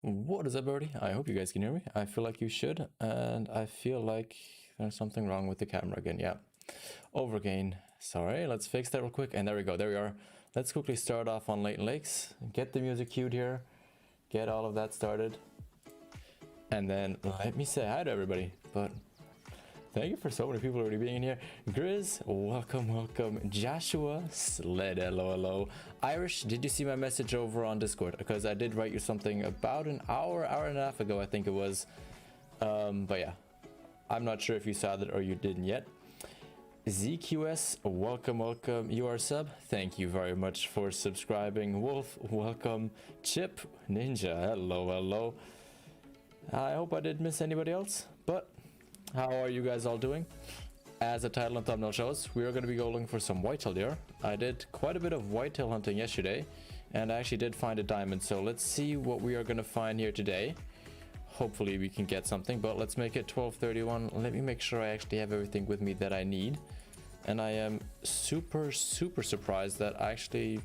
What is up, everybody? I hope you guys can hear me. I feel like you should, and I feel like there's something wrong with the camera again. Yeah, overgain. Sorry, let's fix that real quick. And there we go. There we are. Let's quickly start off on Layton Lakes. Get the music cued here. Get all of that started. And then let me say hi to everybody. But thank you for so many people already being in here. Grizz, welcome, welcome. Joshua, Sled, hello. Irish, did you see my message over on Discord? Because I did write you something about an hour and a half ago, I think it was. But yeah, I'm not sure if you saw that or you didn't yet. ZQS, welcome. You are sub. Thank you very much for subscribing. Wolf, welcome. Chip, Ninja, hello. I hope I didn't miss anybody else, but how are you guys all doing? As the title and thumbnail shows, we are going to be going for some whitetail deer. I did quite a bit of whitetail hunting yesterday, and I actually did find a diamond, so let's see what we are going to find here today. Hopefully we can get something, but let's make it 12:31. Let me make sure I actually have everything with me that I need. And I am super surprised that actually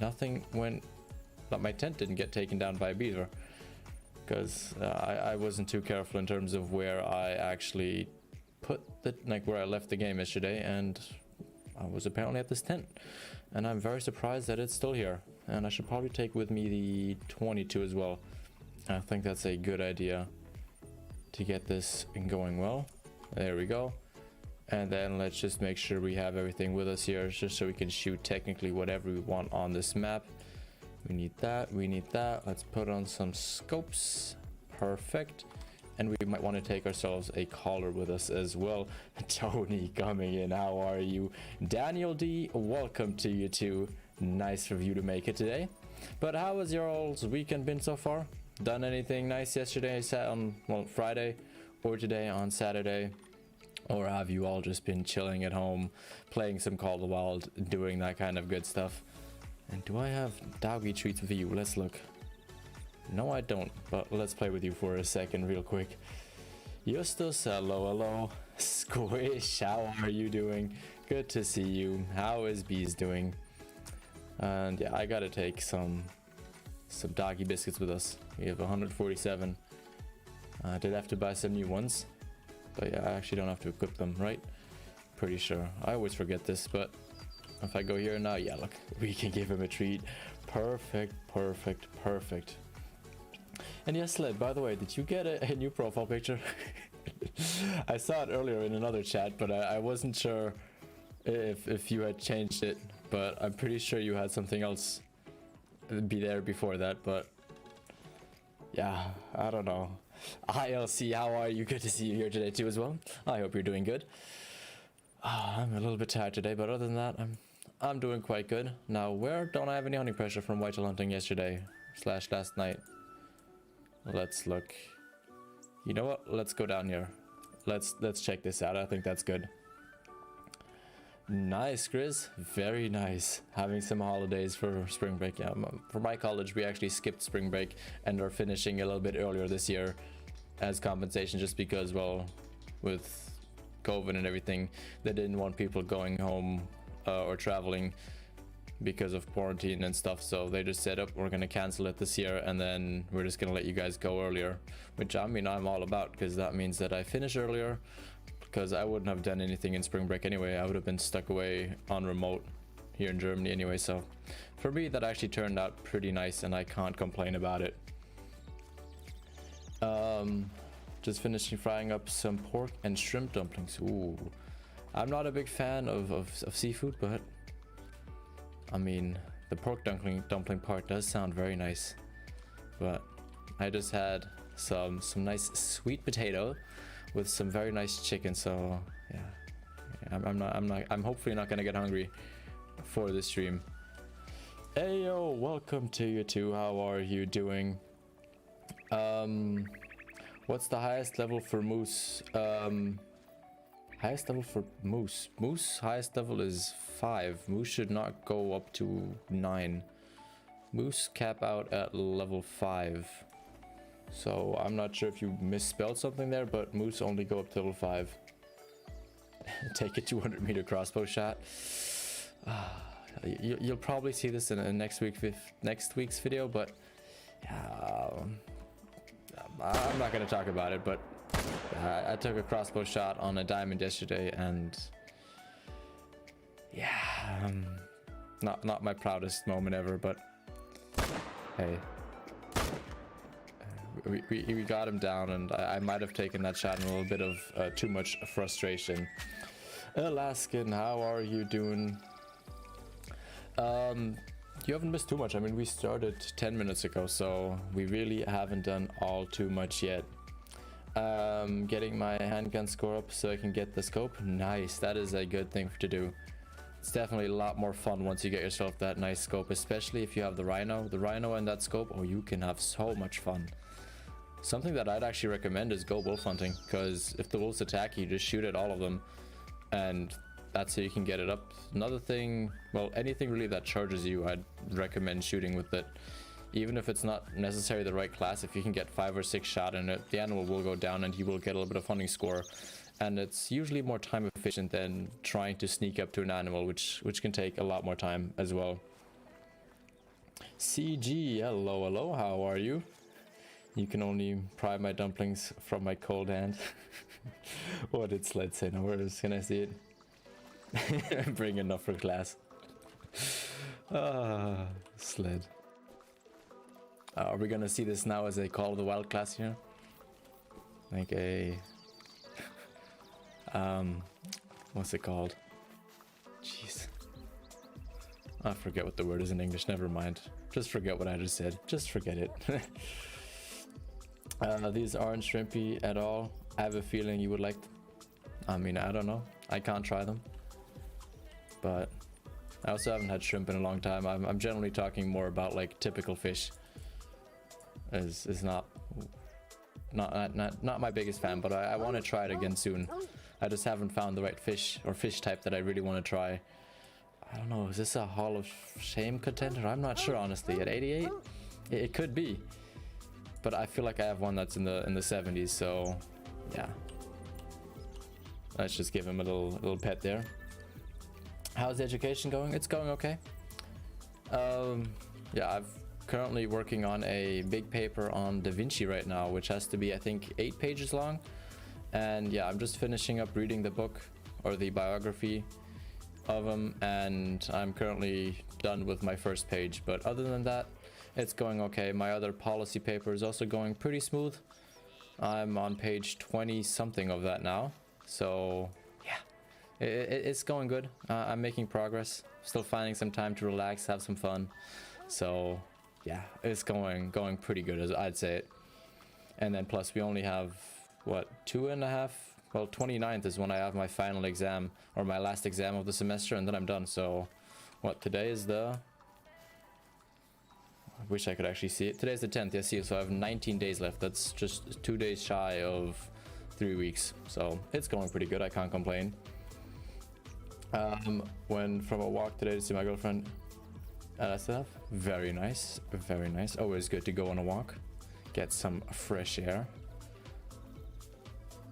that my tent didn't get taken down by a beaver. Because I wasn't too careful in terms of where I actually put where I left the game yesterday, and I was apparently at this tent, and I'm very surprised that it's still here. And I should probably take with me the 22 as well. I think that's a good idea to get this going well. There we go. And then let's just make sure we have everything with us here, just so we can shoot technically whatever we want on this map. We need that. Let's put on some scopes. Perfect. And we might want to take ourselves a collar with us as well. Tony coming in, how are you? Daniel D, welcome to you too. Nice of you to make it today. But how has your all's weekend been so far? Done anything nice yesterday, Friday, or today on Saturday? Or have you all just been chilling at home, playing some Call of the Wild, doing that kind of good stuff? And do I have doggy treats with you? Let's look. No, I don't, but let's play with you for a second real quick. Justus, hello. Squish, how are you doing? Good to see you. How is Bees doing? And yeah, I gotta take some doggy biscuits with us. We have 147. I did have to buy some new ones, but yeah, I actually don't have to equip them, right? Pretty sure. I always forget this, but if I go here now, yeah, look, we can give him a treat. Perfect. And yes, Sled, by the way, did you get a new profile picture? I saw it earlier in another chat, but I wasn't sure if you had changed it, but I'm pretty sure you had something else be there before that, but yeah, I don't know. ILC, how are you? Good to see you here today too as well. I hope you're doing good. I'm a little bit tired today, but other than that, I'm doing quite good. Now, where don't I have any hunting pressure from whitetail hunting yesterday / last night? Let's look. You know what? Let's go down here. Let's check this out. I think that's good. Nice, Grizz. Very nice. Having some holidays for spring break. Yeah, for my college, we actually skipped spring break and are finishing a little bit earlier this year as compensation, just because, well, with COVID and everything, they didn't want people going home or traveling because of quarantine and stuff, so they just said, we're gonna cancel it this year, and then we're just gonna let you guys go earlier, which I mean, I'm all about, because that means that I finish earlier, because I wouldn't have done anything in spring break anyway. I would have been stuck away on remote here in Germany anyway, so for me that actually turned out pretty nice, and I can't complain about it. Just finishing frying up some pork and shrimp dumplings. Ooh, I'm not a big fan of seafood, but I mean, the pork dumpling part does sound very nice. But I just had some nice sweet potato with some very nice chicken. So yeah, I'm hopefully not gonna get hungry for this stream. Hey yo, welcome to you too. How are you doing? What's the highest level for moose? Highest level for moose. Moose highest level is 5. Moose should not go up to 9. Moose cap out at level 5. So I'm not sure if you misspelled something there, but moose only go up to level 5. Take a 200-meter crossbow shot. You'll probably see this in next week's video, but I'm not gonna talk about it, but I took a crossbow shot on a diamond yesterday, and yeah, not my proudest moment ever, but hey, we got him down, and I might have taken that shot in a little bit of too much frustration. Alaskan, how are you doing? You haven't missed too much. I mean, we started 10 minutes ago, so we really haven't done all too much yet. Getting my handgun score up so I can get the scope. Nice, that is a good thing to do. It's definitely a lot more fun once you get yourself that nice scope, especially if you have the rhino. The rhino and that scope, oh, you can have so much fun. Something that I'd actually recommend is go wolf hunting, because if the wolves attack you, just shoot at all of them, and that's how you can get it up. Another thing, well, anything really that charges you, I'd recommend shooting with it. Even if it's not necessarily the right class, if you can get 5 or 6 shot in it, the animal will go down and you will get a little bit of hunting score. And it's usually more time efficient than trying to sneak up to an animal, which can take a lot more time as well. CG, hello, how are you? You can only pry my dumplings from my cold hand. What did Sled say? No worries, can I see it? Bring enough for class. Sled. Are we gonna see this now as a Call of the Wild class here? Like a... what's it called? Jeez. I forget what the word is in English, never mind. Just forget what I just said. Just forget it. These aren't shrimpy at all. I have a feeling you would like them. I mean, I don't know. I can't try them. But I also haven't had shrimp in a long time. I'm generally talking more about like typical fish. Is not my biggest fan, but I want to try it again soon. I just haven't found the right fish or fish type that I really want to try. I don't know, is this a Hall of Shame contender? I'm not sure, honestly. At 88, it could be, but I feel like I have one that's in the 70s. So yeah, let's just give him a little pet there. How's the education going? It's going okay. Yeah, I'm currently working on a big paper on Da Vinci right now, which has to be, I think, 8 pages long. And yeah, I'm just finishing up reading the book or the biography of him, and I'm currently done with my first page. But other than that, it's going okay. My other policy paper is also going pretty smooth. I'm on page 20 something of that now, so yeah, it's going good. I'm making progress, still finding some time to relax, have some fun. So yeah, it's going pretty good, as I'd say it. And then plus we only have what, 2.5, well, 29th is when I have my final exam, or my last exam of the semester, and then I'm done. So what, today is the, I wish I could actually see it. Today's the 10th, yes, see, so I have 19 days left. That's just 2 days shy of 3 weeks. So it's going pretty good, I can't complain. Went from a walk today to see my girlfriend. That stuff, very nice, very nice. Always good to go on a walk, get some fresh air.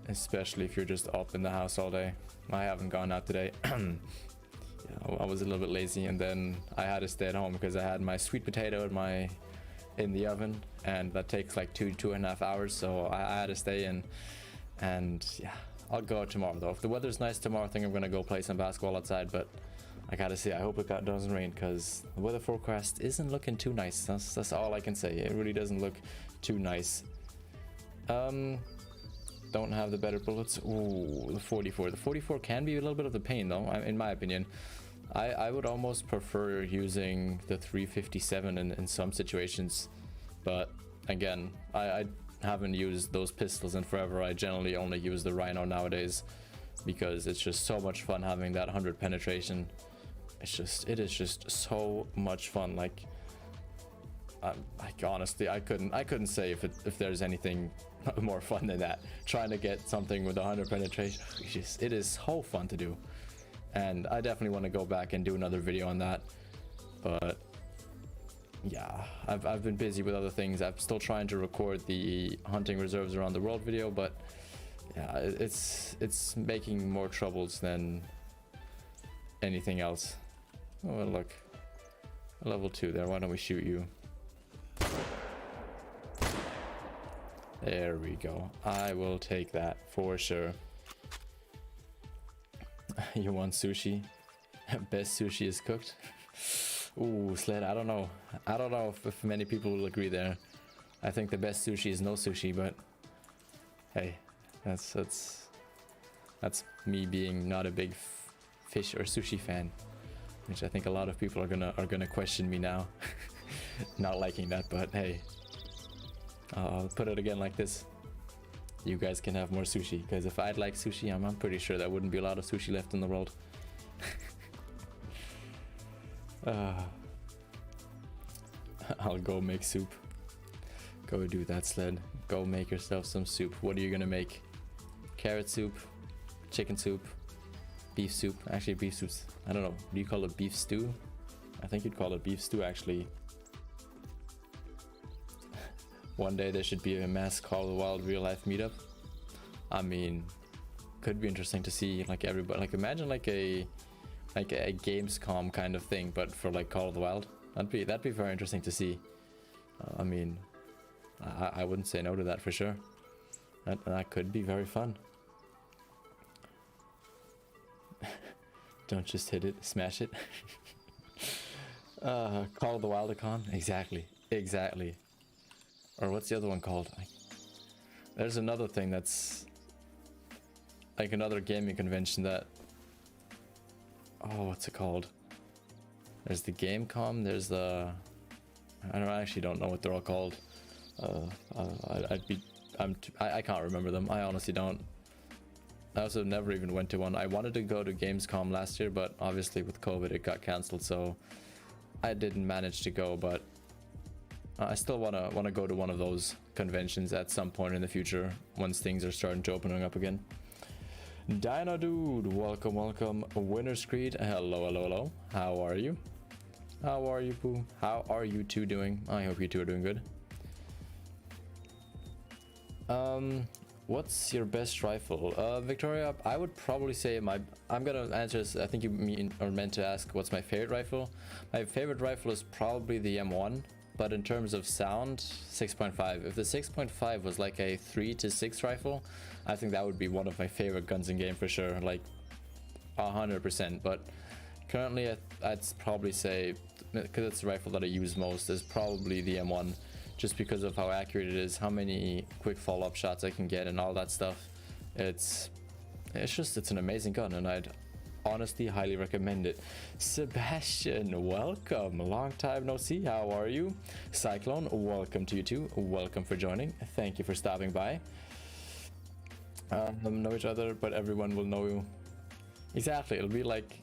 Especially if you're just up in the house all day. I haven't gone out today. Yeah, I was a little bit lazy, and then I had to stay at home because I had my sweet potato in the oven, and that takes like 2.5 hours, so I had to stay in. And yeah, I'll go out tomorrow though. If the weather's nice tomorrow, I think I'm gonna go play some basketball outside, but I gotta see. I hope it doesn't rain, because the weather forecast isn't looking too nice. That's all I can say. It really doesn't look too nice. Don't have the better bullets. Ooh, the 44. The 44 can be a little bit of the pain though, in my opinion. I would almost prefer using the 357 in some situations, but again, I haven't used those pistols in forever. I generally only use the Rhino nowadays because it's just so much fun having that 100 penetration. It is just so much fun. Like honestly, I couldn't say if there's anything more fun than that. Trying to get something with 100 penetration, it is so fun to do, and I definitely want to go back and do another video on that. But yeah, I've been busy with other things. I'm still trying to record the hunting reserves around the world video, but yeah, it's making more troubles than anything else. Oh look, level 2 there. Why don't we shoot you? There we go. I will take that for sure. You want sushi? Best sushi is cooked. Ooh, Sled, I don't know. I don't know if many people will agree there. I think the best sushi is no sushi, but hey, that's me being not a big fish or sushi fan, which I think a lot of people are gonna question me now. Not liking that, but hey, I'll put it again like this. You guys can have more sushi, because if I'd like sushi, I'm pretty sure there wouldn't be a lot of sushi left in the world. I'll go make soup. Go do that, Sled. Go make yourself some soup. What are you gonna make? Carrot soup, chicken soup, beef soup. Actually, beef soups. I don't know. Do you call it beef stew? I think you'd call it beef stew, actually. One day there should be a mass Call of the Wild real life meetup. I mean, could be interesting to see, like, everybody, like, imagine like a Gamescom kind of thing, but for like Call of the Wild. That'd be very interesting to see. I mean, I wouldn't say no to that for sure. That could be very fun. Don't just hit it, smash it. Call of the Wildicon, exactly. Or what's the other one called? There's another thing that's like another gaming convention that, oh, what's it called? There's the Gamecom, there's the, I actually don't know what they're all called. I can't remember them. I honestly don't. I also never even went to one. I wanted to go to Gamescom last year, but obviously with COVID it got cancelled, so I didn't manage to go. But I still wanna go to one of those conventions at some point in the future once things are starting to opening up again. Dino Dude, welcome. Winner's Creed, hello. How are you? How are you, Pooh? How are you two doing? I hope you two are doing good. What's your best rifle? Victoria, I would probably say I'm gonna answer this. I think you meant to ask what's my favorite rifle. My favorite rifle is probably the M1, but in terms of sound, 6.5. If the 6.5 was like a 3 to 6 rifle, I think that would be one of my favorite guns in game for sure, like 100%. But currently I'd probably say, because it's the rifle that I use most, is probably the M1. Just because of how accurate it is, how many quick follow-up shots I can get and all that stuff. It's an amazing gun, and I'd honestly highly recommend it. Sebastian, welcome. Long time no see. How are you? Cyclone, welcome to you too. Welcome for joining. Thank you for stopping by. Know each other, but everyone will know you. Exactly. It'll be like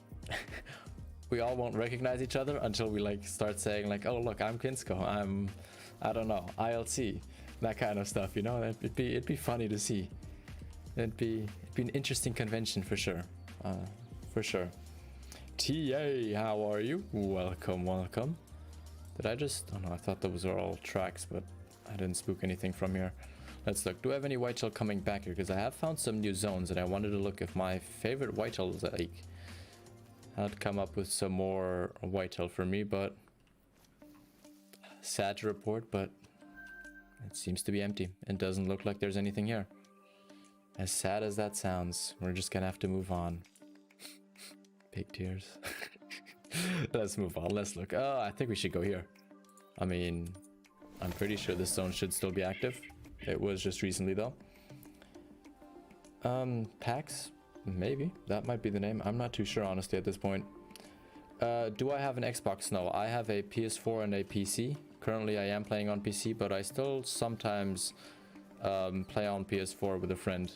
we all won't recognize each other until we like start saying like, oh look, I'm Kinsko. I don't know, ILC, that kind of stuff, you know. It'd be funny to see. It'd be an interesting convention for sure. TA, how are you? Welcome. Did I just? Oh no, I thought those were all tracks, but I didn't spook anything from here. Let's look. Do I have any whitetail coming back here? Because I have found some new zones, and I wanted to look if my favorite whitetails like had come up with some more whitetail for me, but. Sad to report, but it seems to be empty. It doesn't look like there's anything here. As sad as that sounds, we're just gonna have to move on. Big tears. Let's move on. Let's look. Oh, I think we should go here. I mean, I'm pretty sure this zone should still be active. It was just recently though. PAX? Maybe. That might be the name. I'm not too sure honestly at this point. Do I have an Xbox? No, I have a PS4 and a PC. Currently I am playing on PC, but I still sometimes play on PS4 with a friend.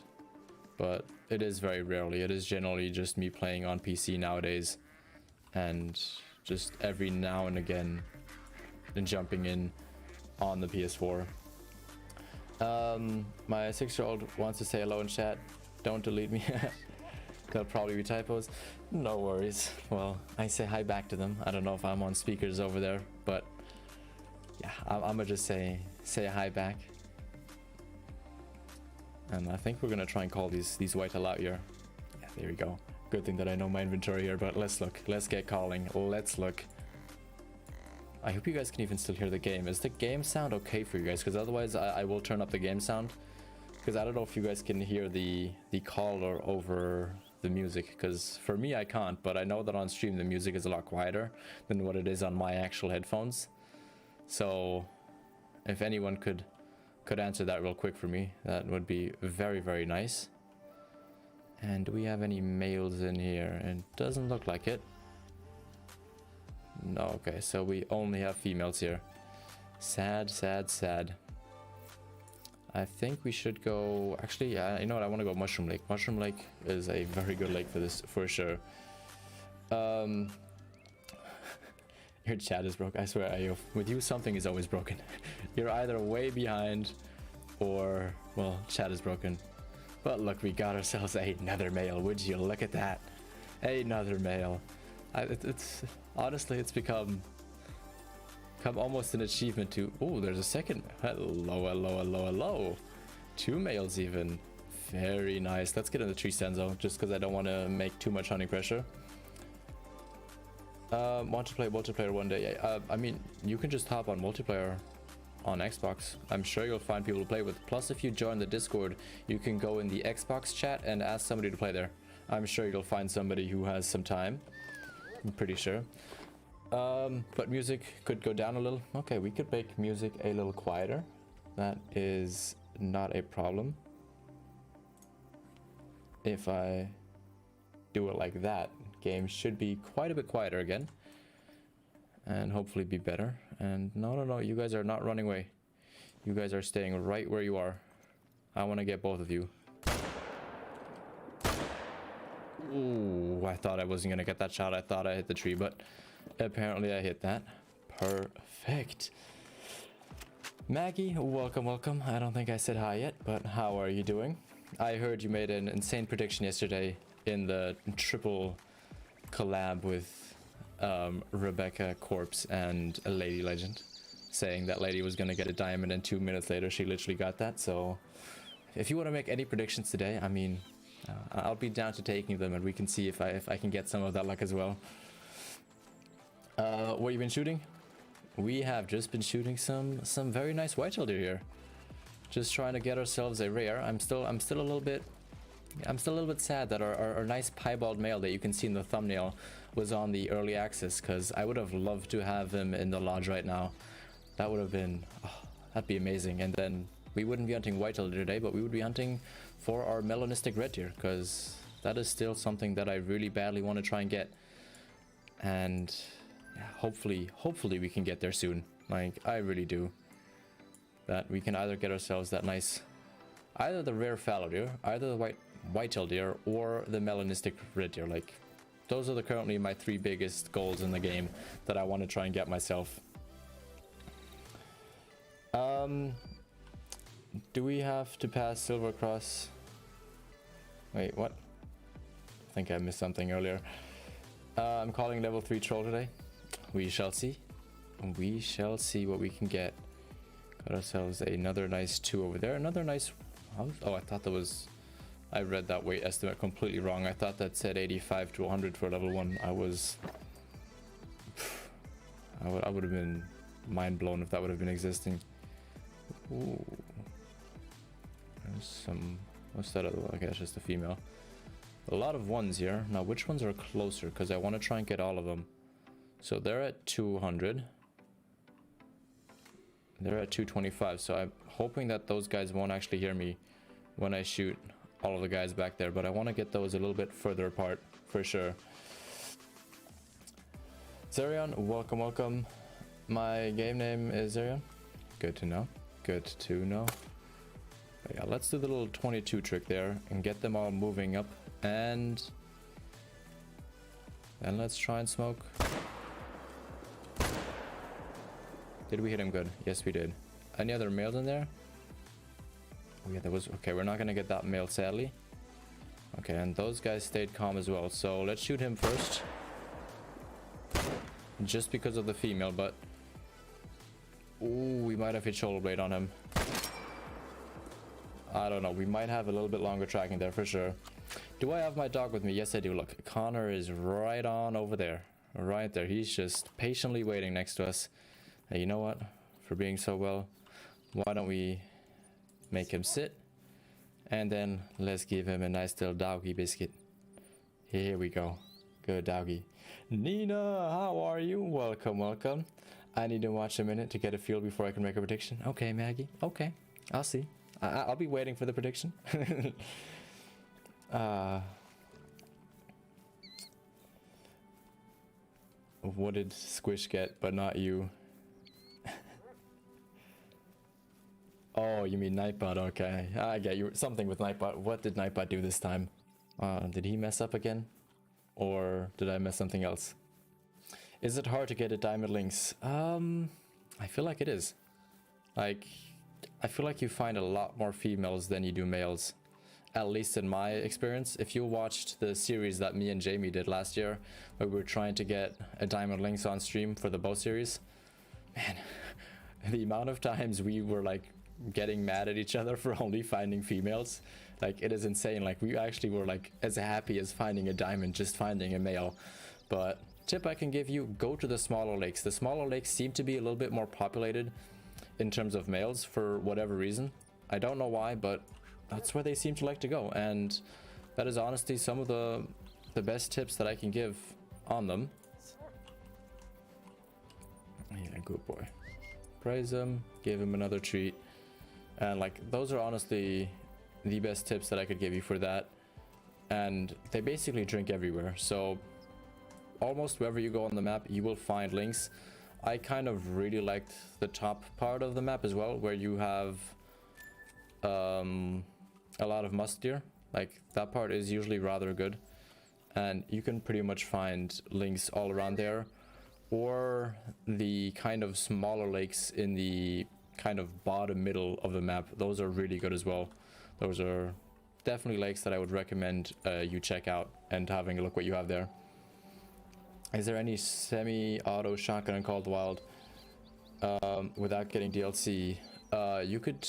But it is very rarely. It is generally just me playing on PC nowadays. And just every now and again then jumping in on the PS4. My 6-year-old wants to say hello in chat. Don't delete me. There'll probably be typos. No worries. Well, I say hi back to them. I don't know if I'm on speakers over there, but yeah, I'm gonna just say hi back. And I think we're gonna try and call these whitetail out here. Yeah, there we go. Good thing that I know my inventory here, but let's look. Let's get calling. Let's look. I hope you guys can even still hear the game. Is the game sound okay for you guys? Because otherwise I will turn up the game sound. Because I don't know if you guys can hear the caller over the music. Because for me I can't, but I know that on stream the music is a lot quieter than what it is on my actual headphones. So if anyone could answer that real quick for me, that would be very, very nice. And do we have any males in here? It doesn't look like it. No, okay, so we only have females here. Sad, sad, sad. I think we should go... Actually, yeah, you know what? I want to go Mushroom Lake. Mushroom Lake is a very good lake for this, for sure. Your chat is broke. I swear, Ayo. With you, something is always broken. You're either way behind or, well, chat is broken. But look, we got ourselves another male. Would you look at that? Another male. It's honestly, it's become almost an achievement to... Oh, there's a second. Hello, hello, hello, hello. 2 males even. Very nice. Let's get in the tree stand though, just because I don't want to make too much hunting pressure. Want to play multiplayer one day? I mean, you can just hop on multiplayer on Xbox. I'm sure you'll find people to play with. Plus, if you join the Discord, you can go in the Xbox chat and ask somebody to play there. I'm sure you'll find somebody who has some time. I'm pretty sure. But music could go down a little. Okay, we could make music a little quieter. That is not a problem. If I do it like that, game should be quite a bit quieter again. And hopefully be better. And no, you guys are not running away. You guys are staying right where you are. I want to get both of you. Ooh, I thought I wasn't going to get that shot. I thought I hit the tree, but apparently I hit that. Perfect. Maggie, welcome, welcome. I don't think I said hi yet, but how are you doing? I heard you made an insane prediction yesterday in the triple collab with Rebecca Corpse and a Lady Legend, saying that Lady was going to get a diamond and 2 minutes later she literally got that. So if you want to make any predictions today, I mean, I'll be down to taking them, and we can see if I can get some of that luck as well. What you been shooting? We have just been shooting some very nice whitetail deer here. Just trying to get ourselves a rare. I'm still a little bit sad that our nice piebald male that you can see in the thumbnail was on the early access, because I would have loved to have him in the lodge right now. That would have been, oh, that'd be amazing. And then we wouldn't be hunting whitetail deer today, but we would be hunting for our melanistic red deer, because that is still something that I really badly want to try and get. And yeah, hopefully we can get there soon. Like, I really do. That we can either get ourselves that nice, either the rare fallow deer, either the whitetail deer, or the melanistic red deer. Like, those are currently my 3 biggest goals in the game that I want to try and get myself. Do we have to pass Silver Cross? Wait, what? I think I missed something earlier. I'm calling level 3 troll today. We shall see. We shall see what we can get. Got ourselves another nice 2 over there. Another nice... Oh, I thought that was... I read that weight estimate completely wrong. I thought that said 85 to 100 for level 1. I was... I would have been mind blown if that would have been existing. Ooh. There's some... What's that other one? Okay, that's just a female. A lot of ones here. Now, which ones are closer? Because I want to try and get all of them. So they're at 200. They're at 225. So I'm hoping that those guys won't actually hear me when I shoot all of the guys back there. But I want to get those a little bit further apart for sure. Zerion, welcome, welcome. My game name is Zerion. Good to know. Good to know. But yeah, let's do the little 22 trick there and get them all moving up. And then let's try and smoke. Did we hit him good? Yes, we did. Any other males in there? Oh yeah, there was... Okay, we're not gonna get that male, sadly. Okay, and those guys stayed calm as well. So let's shoot him first. Just because of the female, but... Ooh, we might have hit shoulder blade on him. I don't know. We might have a little bit longer tracking there for sure. Do I have my dog with me? Yes, I do. Look, Connor is right on over there. Right there. He's just patiently waiting next to us. Hey, you know what? For being so well, why don't we make him sit? And then let's give him a nice little doggy biscuit. Here we go. Good doggy. Nina, how are you? Welcome, welcome. I need to watch a minute to get a feel before I can make a prediction. Okay, Maggie. Okay, I'll see. I'll be waiting for the prediction. What did Squish get, but not you? Oh, you mean Nightbot, okay. I get you. Something with Nightbot. What did Nightbot do this time? Did he mess up again? Or did I mess something else? Is it hard to get a diamond links? I feel like it is. Like, I feel like you find a lot more females than you do males. At least in my experience. If you watched the series that me and Jamie did last year, where we were trying to get a diamond links on stream for the bow series, man, the amount of times we were like getting mad at each other for only finding females, like, it is insane. Like, we actually were like as happy as finding a diamond, just finding a male. But tip I can give you, go to the smaller lakes. The smaller lakes seem to be a little bit more populated in terms of males for whatever reason. I don't know why, but that's where they seem to like to go, and that is honestly some of the best tips that I can give on them. Yeah, good boy. Praise him, give him another treat. And like, those are honestly the best tips that I could give you for that. And they basically drink everywhere, so almost wherever you go on the map you will find links. I kind of really liked the top part of the map as well, where you have a lot of musk deer. Like, that part is usually rather good, and you can pretty much find links all around there. Or the kind of smaller lakes in the kind of bottom middle of the map, those are really good as well. Those are definitely lakes that I would recommend you check out and having a look what you have there. Is there any semi-auto shotgun in Called Wild without getting DLC? You could,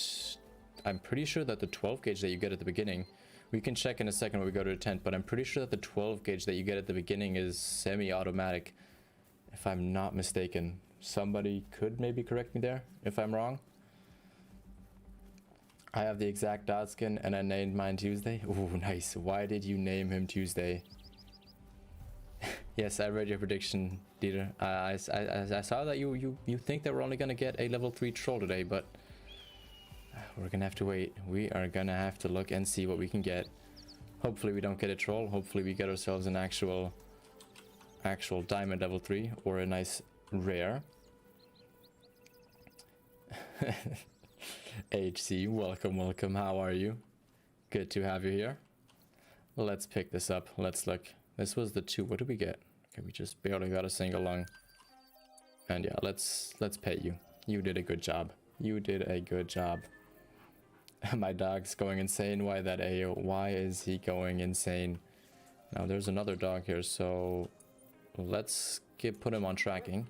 I'm pretty sure that the 12 gauge that you get at the beginning, we can check in a second when we go to the tent, but I'm pretty sure that the 12 gauge that you get at the beginning is semi-automatic, if I'm not mistaken. Somebody could maybe correct me there if I'm wrong. I have the exact dot skin and I named mine Tuesday. Ooh, nice. Why did you name him Tuesday? Yes, I read your prediction, Dieter. I saw that you think that we're only gonna get a level 3 troll today, but we're gonna have to wait. We are gonna have to look and see what we can get. Hopefully we don't get a troll. Hopefully we get ourselves an actual diamond level 3 or a nice rare. HC, welcome, welcome. How are you? Good to have you here. Let's pick this up. Let's look. This was the 2. What did we get? Okay, we just barely got a single lung. And yeah, let's pay you. You did a good job. You did a good job. My dog's going insane. Why that AO? Why is he going insane? Now there's another dog here, so let's put him on tracking.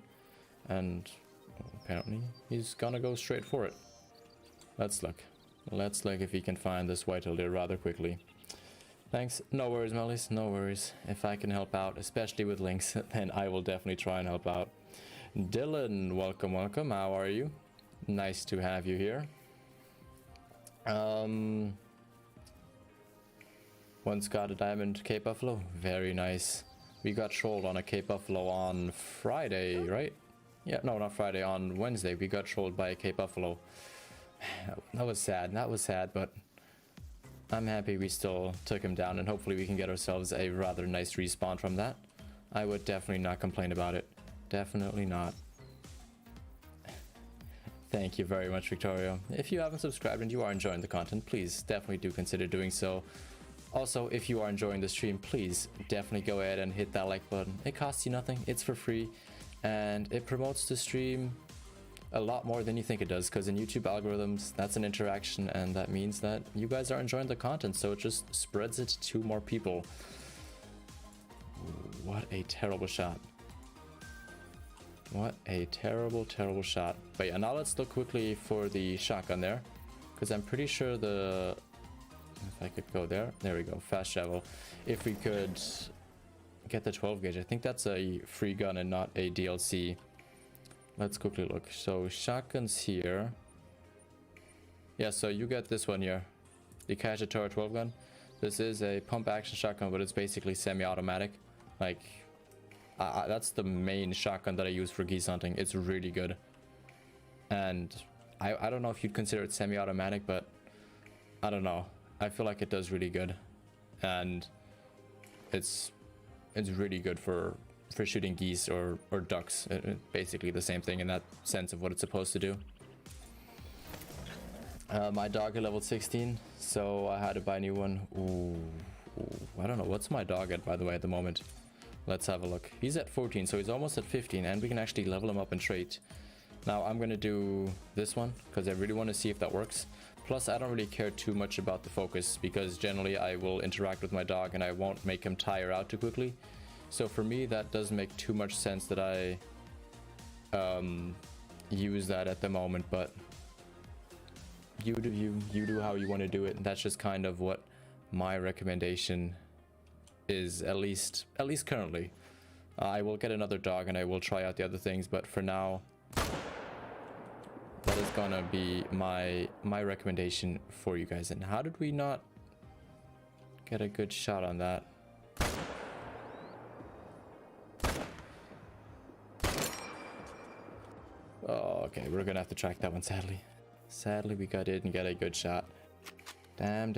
And apparently he's gonna go straight for it. Let's look. Let's look if he can find this whitetail deer rather quickly. Thanks. No worries, Mellies. No worries. If I can help out, especially with links, then I will definitely try and help out. Dylan, welcome, welcome. How are you? Nice to have you here. Once got a diamond Cape Buffalo. Very nice. We got trolled on a Cape Buffalo on Friday, right? Yeah, no, not Friday. On Wednesday, we got trolled by a Cape Buffalo. That was sad. That was sad, but I'm happy we still took him down, and hopefully we can get ourselves a rather nice respawn from that. I would definitely not complain about it. Definitely not. Thank you very much, Victoria. If you haven't subscribed and you are enjoying the content, please definitely do consider doing so. Also, if you are enjoying the stream, please definitely go ahead and hit that like button. It costs you nothing, it's for free, and it promotes the stream a lot more than you think it does, because in YouTube algorithms, that's an interaction, and that means that you guys are enjoying the content, so it just spreads it to more people. What a terrible shot. What a terrible, terrible shot. But yeah, now let's look quickly for the shotgun there, because I'm pretty sure the... If I could go there. There we go. Fast travel. If we could get the 12 gauge. I think that's a free gun and not a DLC. let's quickly look. So shotguns here. Yeah, so you get this one here, the Cotw 12 gun. This is a pump action shotgun, but it's basically semi-automatic. Like, that's the main shotgun that I use for geese hunting. It's really good. And I don't know if you'd consider it semi-automatic, but I don't know. I feel like it does really good. And it's really good for shooting geese or ducks. Basically the same thing in that sense of what it's supposed to do. My dog at level 16, so I had to buy a new one. Ooh, I don't know. What's my dog at, by the way, at the moment? Let's have a look. He's at 14, so he's almost at 15, and we can actually level him up in trait. Now, I'm going to do this one, because I really want to see if that works. Plus, I don't really care too much about the focus, because generally I will interact with my dog, and I won't make him tire out too quickly. So for me, that doesn't make too much sense that I use that at the moment, but you do how you want to do it. That's just kind of what my recommendation is, at least currently. I will get another dog and I will try out the other things, but for now, that is gonna be my recommendation for you guys. And how did we not get a good shot on that? Oh, okay, we're gonna have to track that one, sadly. Sadly, we didn't get a good shot. Damn.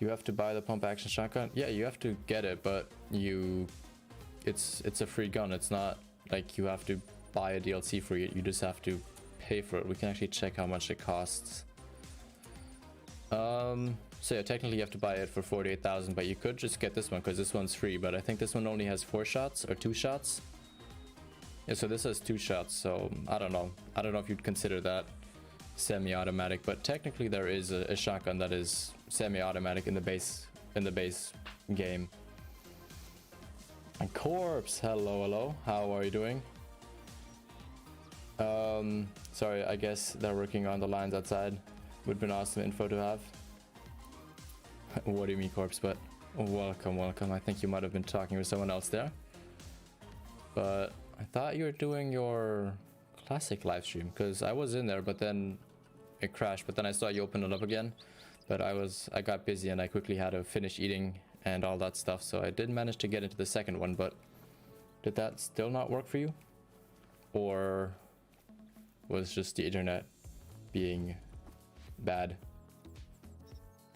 You have to buy the pump action shotgun. Yeah, you have to get it, but it's a free gun. It's not like you have to buy a DLC for it. You just have to pay for it. We can actually check how much it costs. So yeah, technically you have to buy it for 48,000, but you could just get this one because this one's free. But I think this one only has 4 shots or 2 shots. Yeah, so this has 2 shots, so I don't know if you'd consider that semi-automatic, but technically there is a shotgun that is semi-automatic in the base game. And Corpse, hello, how are you doing? Sorry, I guess they're working on the lines outside. Would have been awesome info to have. What do you mean, Corpse? But welcome. I think you might have been talking with someone else there. But I thought you were doing your classic live stream, because I was in there, but then it crashed. But then I saw you open it up again. But I got busy and I quickly had to finish eating and all that stuff. So I did manage to get into the second one, but did that still not work for you? Or was just the internet being bad?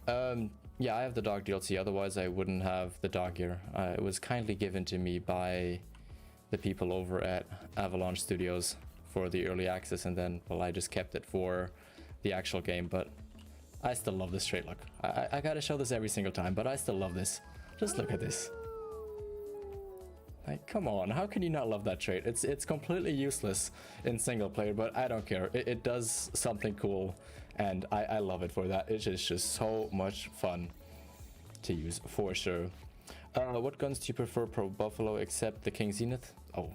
Yeah, I have the dog DLC, otherwise I wouldn't have the dog here. It was kindly given to me by the people over at Avalanche Studios for the early access, and then, well, I just kept it for the actual game. But I still love this trait. Look, I gotta show this every single time, but I still love this. Just look at this. Like, come on, how can you not love that trait? It's completely useless in single player, but I don't care. It does something cool, and I love it for that. It's just so much fun to use, for sure. What guns do you prefer pro Buffalo except the King Zenith? Oh,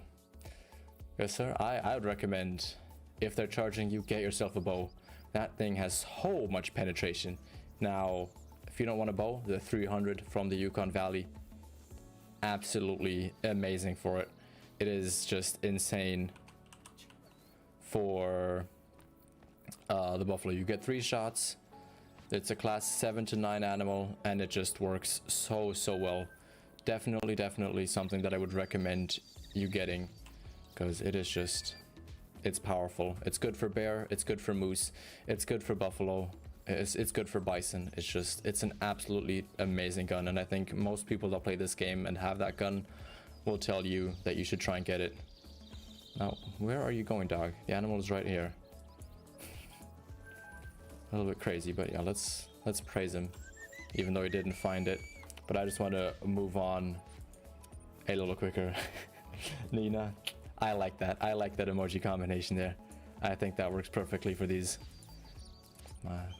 yes sir, I would recommend, if they're charging you, get yourself a bow. That thing has so much penetration. Now, if you don't want a bow, the 300 from the Yukon Valley, absolutely amazing for it. It is just insane for the Buffalo. You get 3 shots. It's a class 7 to 9 animal, and it just works so well. Definitely something that I would recommend you getting, because it is just, it's powerful. It's good for bear, it's good for moose, it's good for buffalo, it's good for bison. It's an absolutely amazing gun, and I think most people that play this game and have that gun will tell you that you should try and get it. Now, where are you going, dog? The animal is right here. A little bit crazy, but yeah, let's praise him, even though he didn't find it. But I just want to move on a little quicker. Nina, I like that emoji combination there. I think that works perfectly for these.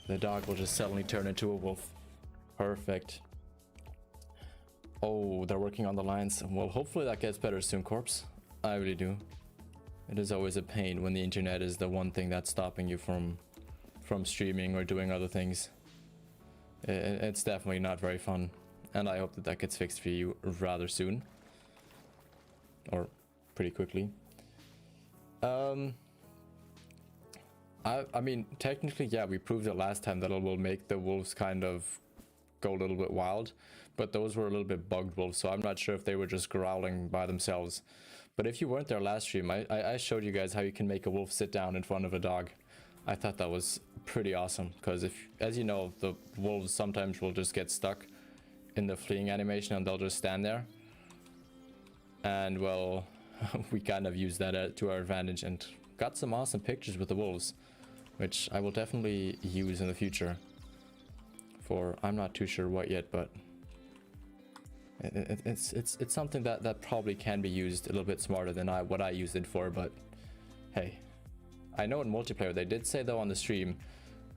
The dog will just suddenly turn into a wolf. Perfect. Oh, they're working on the lines. Well, hopefully that gets better soon, Corpse. I really do. It is always a pain when the internet is the one thing that's stopping you from streaming or doing other things. It's definitely not very fun. And I hope that gets fixed for you rather soon. Or pretty quickly. I mean, technically, yeah, we proved it last time that it will make the wolves kind of go a little bit wild, but those were a little bit bugged wolves, so I'm not sure if they were just growling by themselves. But if you weren't there last stream, I showed you guys how you can make a wolf sit down in front of a dog. I thought that was pretty awesome, because if, as you know, the wolves sometimes will just get stuck in the fleeing animation and they'll just stand there. And well, we kind of used that to our advantage and got some awesome pictures with the wolves, which I will definitely use in the future for I'm not too sure what yet, but it's something that probably can be used a little bit smarter than what I used it for. But hey, I know in multiplayer they did say though on the stream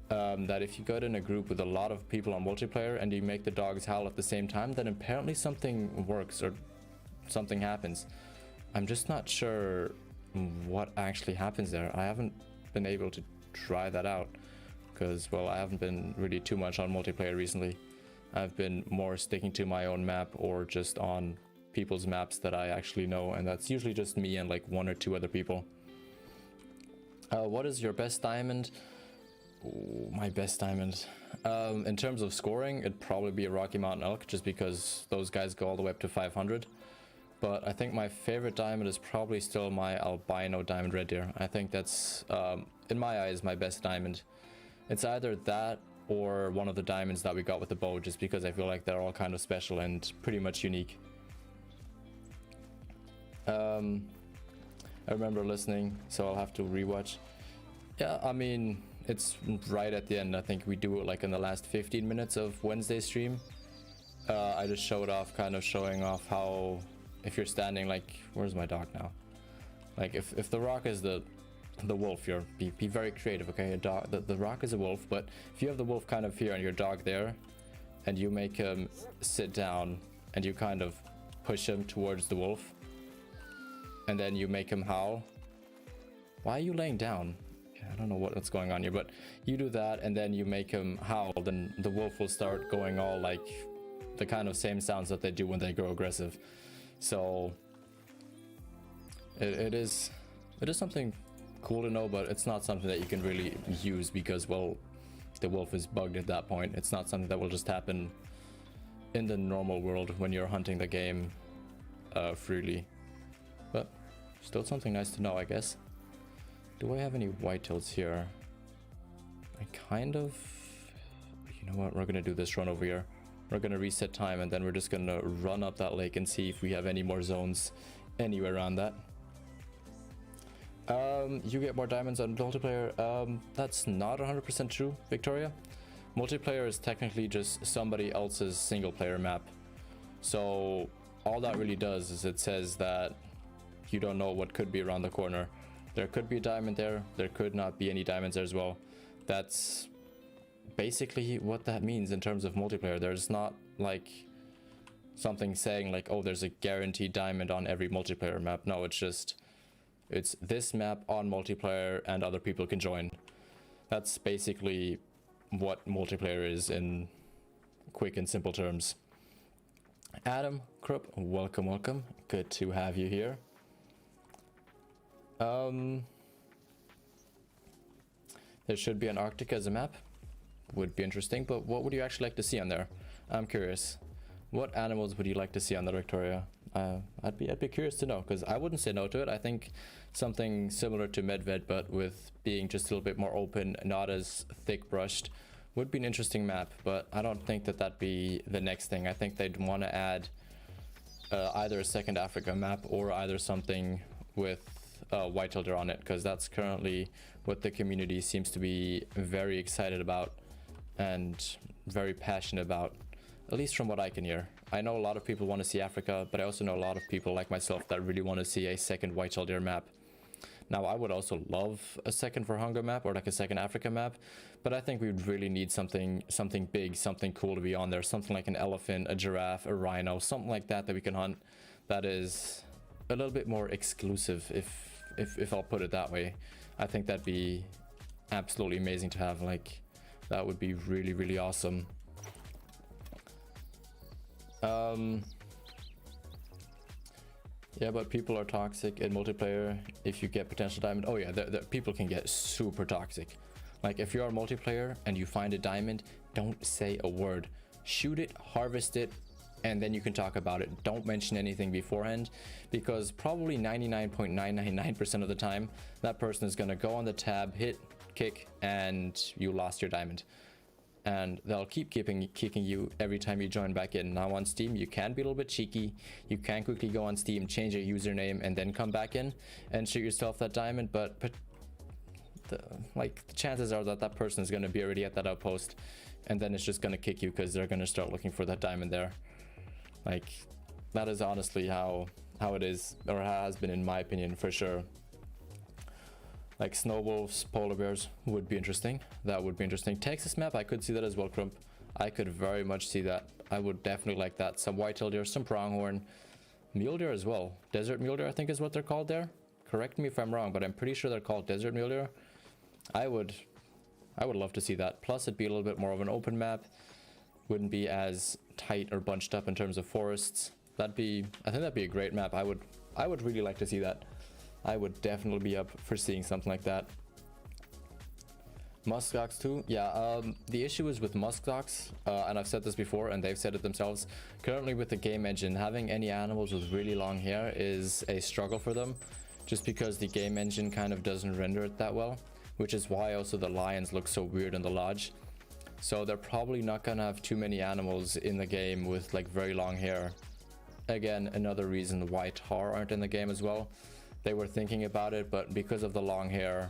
that if you get in a group with a lot of people on multiplayer and you make the dogs howl at the same time, then apparently something works or something happens. I'm just not sure what actually happens there. I haven't been able to try that out because, well, I haven't been really too much on multiplayer recently. I've been more sticking to my own map or just on people's maps that I actually know, and that's usually just me and like 1 or 2 other people. What is your best diamond? Ooh, my best diamond. In terms of scoring, it'd probably be a Rocky Mountain Elk, just because those guys go all the way up to 500. But I think my favorite diamond is probably still my albino diamond red deer. I think that's, in my eyes, my best diamond. It's either that or one of the diamonds that we got with the bow, just because I feel like they're all kind of special and pretty much unique. I remember listening, so I'll have to rewatch. Yeah, I mean, it's right at the end. I think we do it like in the last 15 minutes of Wednesday stream. I just showed off, kind of showing off how, if you're standing like, where's my dog now? Like if the rock is the wolf, be very creative, okay? A dog, the rock is a wolf, but if you have the wolf kind of here and your dog there, and you make him sit down and you kind of push him towards the wolf, and then you make him howl. Why are you laying down? I don't know what's going on here, but you do that and then you make him howl, then the wolf will start going all like the kind of same sounds that they do when they grow aggressive. So it is something cool to know, but it's not something that you can really use because, well, the wolf is bugged at that point. It's not something that will just happen in the normal world when you're hunting the game freely. But still something nice to know, I guess. Do I have any whitetails here? I kind of... You know what? We're gonna do this run over here. We're gonna reset time and then we're just gonna run up that lake and see if we have any more zones anywhere around that. You get more diamonds on multiplayer. That's not 100% true, Victoria. Multiplayer is technically just somebody else's single player map. So all that really does is it says that you don't know what could be around the corner. There could be a diamond there, there could not be any diamonds there as well. That's basically what that means in terms of multiplayer. There's not like something saying like, oh, there's a guaranteed diamond on every multiplayer map. No, it's just, it's this map on multiplayer and other people can join. That's basically what multiplayer is in quick and simple terms. Adam Krupp, welcome. Good to have you here. There should be an Arctic as a map. Would be interesting, but what would you actually like to see on there? I'm curious. What animals would you like to see on the Victoria? I'd be curious to know, because I wouldn't say no to it. I think something similar to Medved, but with being just a little bit more open, not as thick brushed, would be an interesting map. But I don't think that that'd be the next thing. I think they'd want to add either a second Africa map or either something with Whitetail Deer on it, because that's currently what the community seems to be very excited about and very passionate about, at least from what I can hear. I know a lot of people want to see Africa, but I also know a lot of people like myself that really want to see a second Whitetail Deer map. Now, I would also love a second Thehunter map or like a second Africa map, but I think we'd really need something big, something cool to be on there, something like an elephant, a giraffe, a rhino, something like that we can hunt that is a little bit more exclusive, if I'll put it that way. I think that'd be absolutely amazing to have. Like, that would be really, really awesome. Yeah, but people are toxic in multiplayer if you get potential diamond. Oh yeah, the people can get super toxic. Like if you're a multiplayer and you find a diamond, don't say a word. Shoot it, harvest it, and then you can talk about it. Don't mention anything beforehand, because probably 99.999% of the time, that person is gonna go on the tab, hit, kick, and you lost your diamond. And they'll keep kicking you every time you join back in. Now on Steam, you can be a little bit cheeky. You can quickly go on Steam, change your username, and then come back in and shoot yourself that diamond. But the chances are that that person is going to be already at that outpost, and then it's just going to kick you because they're going to start looking for that diamond there. Like, that is honestly how it is, or has been in my opinion, for sure. Like snow wolves, polar bears would be interesting. That would be interesting. Texas map, I could see that as well, Crump. I could very much see that. I would definitely like that. Some whitetail deer, some pronghorn, mule deer as well. Desert mule deer, I think is what they're called there. Correct me if I'm wrong, but I'm pretty sure they're called desert mule deer. I would love to see that. Plus, it'd be a little bit more of an open map. Wouldn't be as tight or bunched up in terms of forests. I think that'd be a great map. I would really like to see that. I would definitely be up for seeing something like that. Muskox too. Yeah, the issue is with muskox, and I've said this before and they've said it themselves, currently with the game engine, having any animals with really long hair is a struggle for them, just because the game engine kind of doesn't render it that well, which is why also the lions look so weird in the lodge. So they're probably not gonna have too many animals in the game with like very long hair. Again, another reason why tar aren't in the game as well. They were thinking about it, but because of the long hair,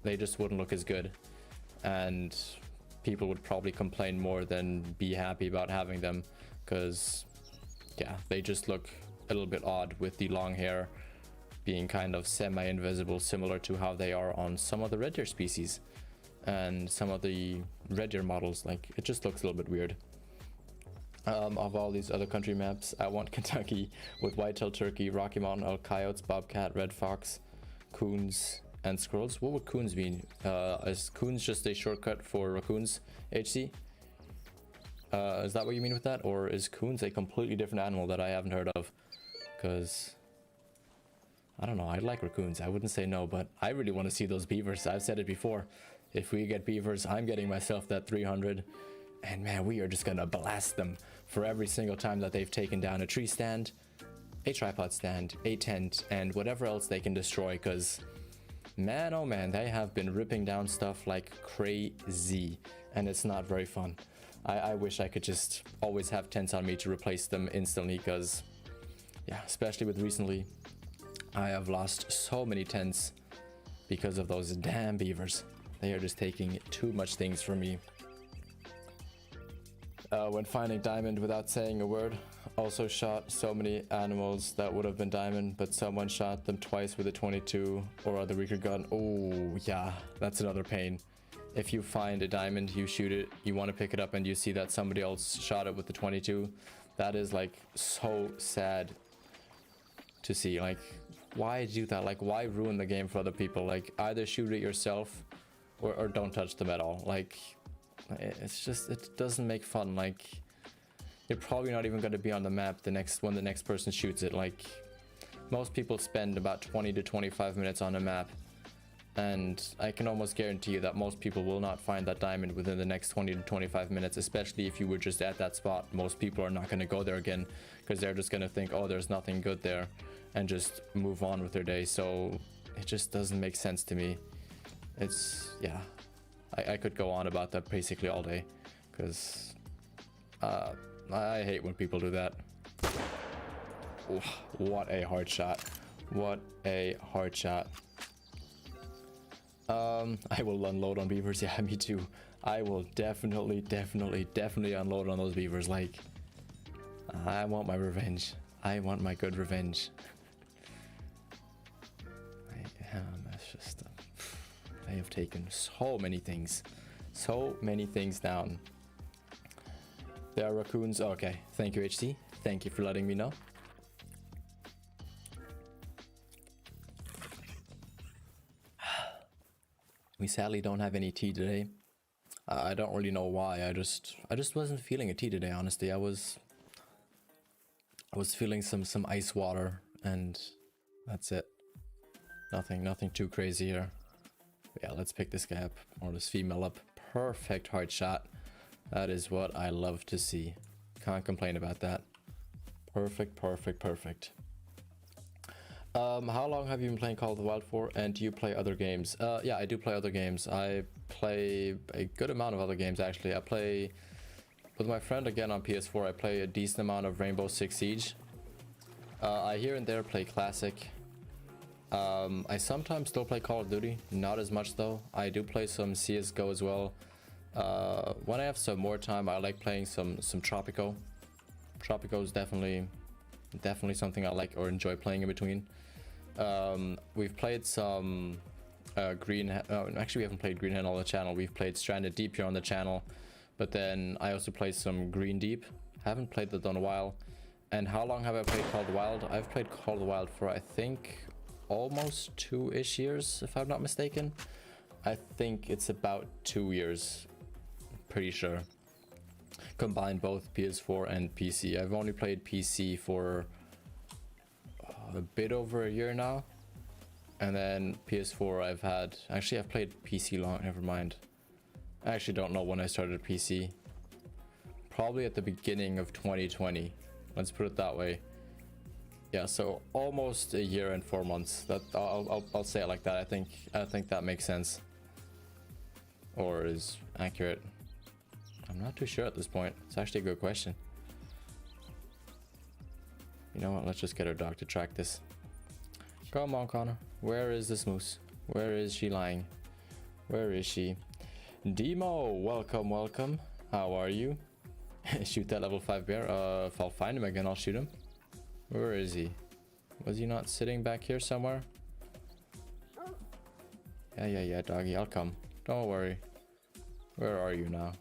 they just wouldn't look as good, and people would probably complain more than be happy about having them, because yeah, they just look a little bit odd with the long hair being kind of semi-invisible, similar to how they are on some of the red deer species and some of the red deer models. Like, it just looks a little bit weird. Of all these other country maps, I want Kentucky with whitetail, turkey, Rocky Mountain elk, coyotes, bobcat, red fox, coons, and squirrels. What would coons mean? Is coons just a shortcut for raccoons, HC? Is that what you mean with that? Or is coons a completely different animal that I haven't heard of? Because I don't know, I like raccoons. I wouldn't say no, but I really want to see those beavers. I've said it before. If we get beavers, I'm getting myself that 300. And man, we are just gonna blast them for every single time that they've taken down a tree stand, a tripod stand, a tent, and whatever else they can destroy, because man, oh man, they have been ripping down stuff like crazy, and it's not very fun. I wish I could just always have tents on me to replace them instantly, because yeah, especially with recently, I have lost so many tents because of those damn beavers. They are just taking too much things from me. When finding diamond without saying a word. Also shot so many animals that would have been diamond, but someone shot them twice with a 22 or other weaker gun. Oh yeah, that's another pain. If you find a diamond, you shoot it, you want to pick it up, and you see that somebody else shot it with the 22. That is like so sad to see. Like, why do that? Like, why ruin the game for other people? Like, either shoot it yourself or don't touch them at all. Like, it's just, it doesn't make fun. Like, you're probably not even going to be on the map when the next person shoots it. Like, most people spend about 20 to 25 minutes on a map, and I can almost guarantee you that most people will not find that diamond within the next 20 to 25 minutes, especially if you were just at that spot. Most people are not going to go there again, because they're just going to think, oh, there's nothing good there, and just move on with their day. So it just doesn't make sense to me. It's, yeah, I could go on about that basically all day, because I hate when people do that. Oof, what a hard shot. What a hard shot. I will unload on beavers. Yeah, me too. I will definitely unload on those beavers. Like, I want my revenge. I want my good revenge. That's just... they have taken so many things down. There are raccoons. Okay, thank you, HC. Thank you for letting me know. We sadly don't have any tea today. I don't really know why. I just wasn't feeling a tea today, honestly. I was feeling some ice water and that's it. Nothing too crazy here. But yeah, let's pick this guy up, or this female up. Perfect hard shot. That is what I love to see. Can't complain about that. Perfect. How long have you been playing Call of the Wild for, and do you play other games? Yeah, I do play other games. I play a good amount of other games, actually. I play with my friend again on PS4. I play a decent amount of Rainbow Six Siege. I here and there play Classic. I sometimes still play Call of Duty, not as much though. I do play some CSGO as well. When I have some more time, I like playing some Tropico. Tropico is definitely something I like or enjoy playing in between. We've played some actually we haven't played Green Hen on the channel. We've played Stranded Deep here on the channel, but then I also played some Green Deep. Haven't played that in a while. And how long have I played Call of the Wild? I've played Call of the Wild for, I think, almost 2-ish years, if I'm not mistaken. I think it's about 2 years, pretty sure. Combine both PS4 and PC. I've only played PC for a bit over a year now, and then PS4 I've played PC long. Never mind. I actually don't know when I started PC. Probably at the beginning of 2020. Let's put it that way. Yeah, so almost a year and 4 months. That I'll say it like that. I think that makes sense, or is accurate. I'm not too sure at this point. It's actually a good question. You know what? Let's just get our dog to track this. Come on, Connor. Where is this moose? Where is she lying? Where is she? Demo, welcome. How are you? Shoot that level 5 bear. If I'll find him again, I'll shoot him. Where is he? Was he not sitting back here somewhere? Yeah, doggy. I'll come. Don't worry. Where are you now?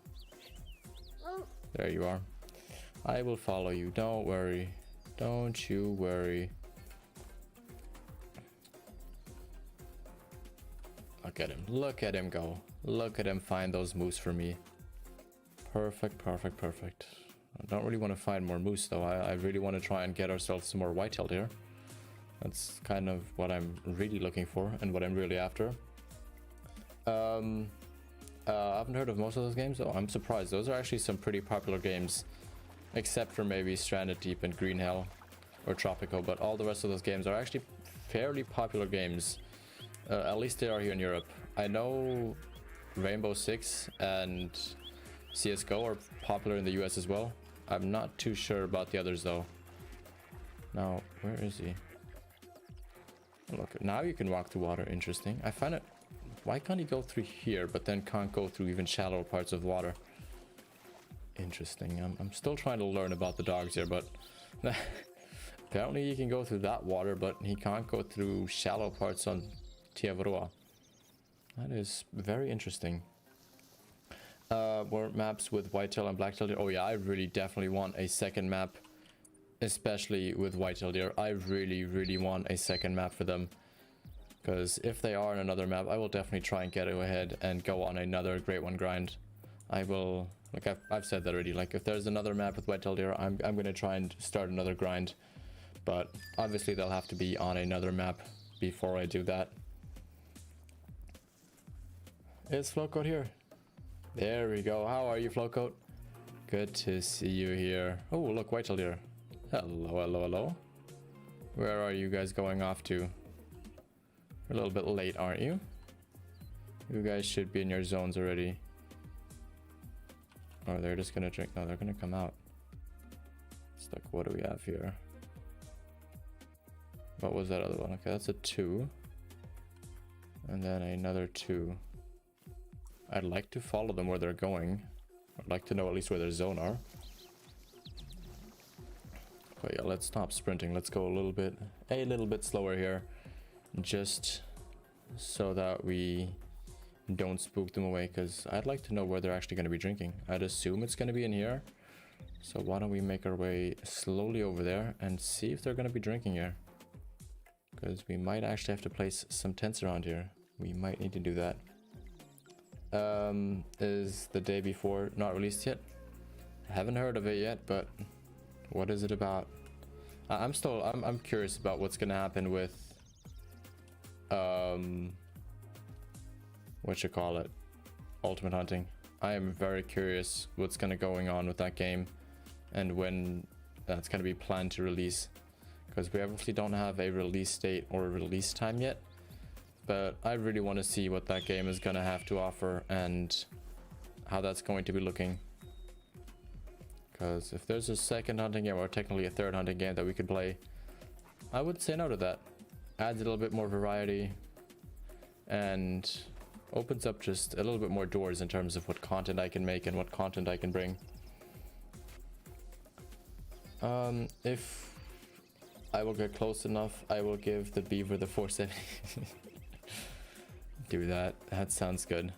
There you are. I will follow you. Don't worry. Don't you worry. Look at him. Look at him go. Look at him find those moose for me. Perfect. I don't really want to find more moose though. I really want to try and get ourselves some more whitetail here. That's kind of what I'm really looking for and what I'm really after. I haven't heard of most of those games though. I'm surprised. Those are actually some pretty popular games, except for maybe Stranded Deep and Green Hell or Tropico, but all the rest of those games are actually fairly popular games. At least they are here in Europe. I know Rainbow Six and CSGO are popular in the US as well. I'm not too sure about the others though. Now, where is he? Look, now you can walk through water. Interesting. I find it. Why can't he go through here, but then can't go through even shallow parts of water? Interesting. I'm still trying to learn about the dogs here, but apparently he can go through that water, but he can't go through shallow parts on Tiavroa. That is very interesting. More maps with whitetail and blacktail deer. Oh yeah, I really definitely want a second map, especially with whitetail deer. I really want a second map for them. Because if they are on another map, I will definitely try and get ahead and go on another Great One grind. I will, like I've said that already, like if there's another map with whitetail deer, I'm going to try and start another grind. But obviously they'll have to be on another map before I do that. Is Flowcoat here? There we go. How are you, Flowcoat? Good to see you here. Oh, look, whitetail deer. Hello. Where are you guys going off to? You're a little bit late, aren't you? You guys should be in your zones already. Or they're just gonna drink. No, they're gonna come out. It's like, what do we have here? What was that other one? Okay, that's a 2. And then another 2. I'd like to follow them where they're going. I'd like to know at least where their zone are. But yeah, let's stop sprinting. Let's go a little bit slower here. Just so that we don't spook them away, because I'd like to know where they're actually going to be drinking. I'd assume it's going to be in here. So why don't we make our way slowly over there and see if they're going to be drinking here. Because we might actually have to place some tents around here. We might need to do that. Is the day before not released yet? I haven't heard of it yet, but what is it about? I'm curious about what's gonna happen with what you call it, Ultimate Hunting. I am very curious what's gonna going on with that game and when that's gonna be planned to release, because we obviously don't have a release date or a release time yet, but I really want to see what that game is gonna have to offer and how that's going to be looking. Because if there's a second hunting game, or technically a third hunting game that we could play, I would say no to that. Adds a little bit more variety and opens up just a little bit more doors in terms of what content I can make and what content I can bring. If I will get close enough, I will give the beaver the 470. Do that. That sounds good.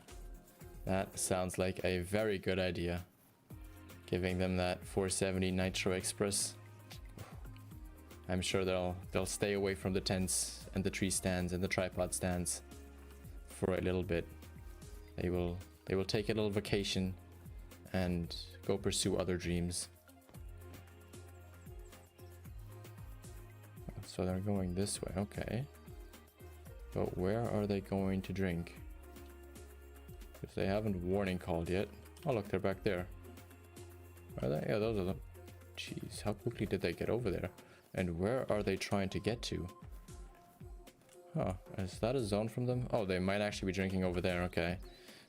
That sounds like a very good idea. Giving them that 470 Nitro Express. I'm sure they'll stay away from the tents and the tree stands and the tripod stands for a little bit. They will take a little vacation and go pursue other dreams. So they're going this way, okay. But where are they going to drink? If they haven't warning called yet. Oh look, they're back there. Are they? Yeah, those are them. Jeez, how quickly did they get over there? And where are they trying to get to? Huh, is that a zone from them? Oh, they might actually be drinking over there, okay.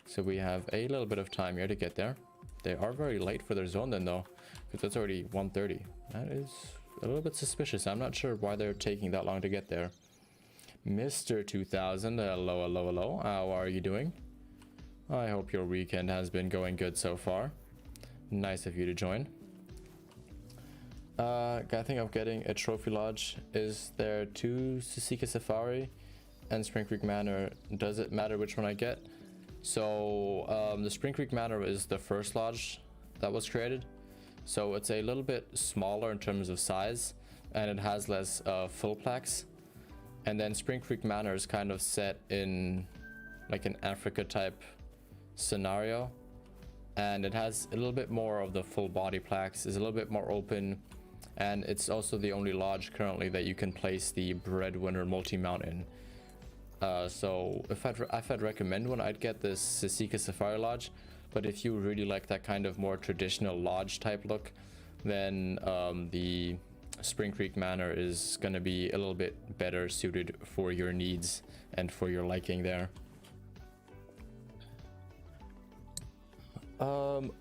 So we have a little bit of time here to get there. They are very late for their zone then though, because it's already 1:30. That is a little bit suspicious. I'm not sure why they're taking that long to get there. Mr. 2000, hello, hello, hello. How are you doing? I hope your weekend has been going good so far. Nice of you to join. I think of getting a trophy lodge. Is there 2 Sisika Safari and Spring Creek Manor? Does it matter which one I get? So the Spring Creek Manor is the first lodge that was created. So it's a little bit smaller in terms of size and it has less full plaques. And then Spring Creek Manor is kind of set in like an Africa type scenario. And it has a little bit more of the full body plaques, is a little bit more open, and it's also the only lodge currently that you can place the Breadwinner multi-mount in. So if I'd recommend one, I'd get this Sisika Safari Lodge, but if you really like that kind of more traditional lodge type look, then the Spring Creek Manor is going to be a little bit better suited for your needs and for your liking there.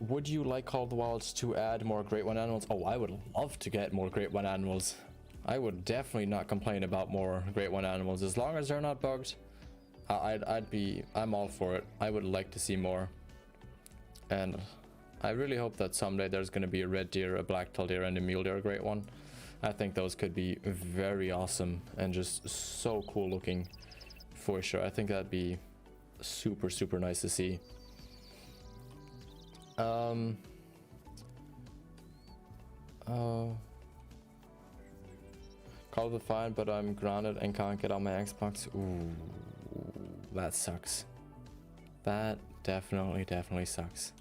Would you like Call of the Wilds to add more Great One animals? Oh, I would love to get more Great One animals. I would definitely not complain about more Great One animals as long as they're not bugged. I'm all for it. I would like to see more. And I really hope that someday there's going to be a red deer, a black-tailed deer, and a mule deer Great One. I think those could be very awesome and just so cool looking for sure. I think that'd be super, super nice to see. Call the fine, but I'm grounded and can't get on my Xbox. Ooh, that sucks. That definitely sucks.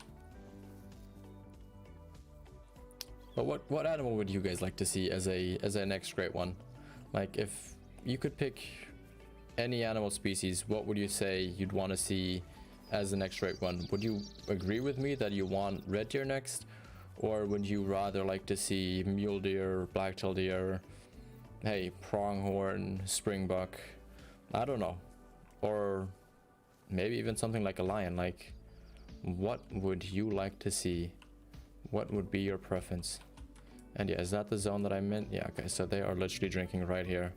But what animal would you guys like to see as a next Great One? Like if you could pick any animal species, what would you say you'd want to see as the next Great One? Would you agree with me that you want red deer next, or would you rather like to see mule deer, black-tailed deer, hey, pronghorn, springbuck, I don't know, or maybe even something like a lion? Like, what would you like to see? What would be your preference? And yeah, is that the zone that I meant? Yeah, okay, so they are literally drinking right here.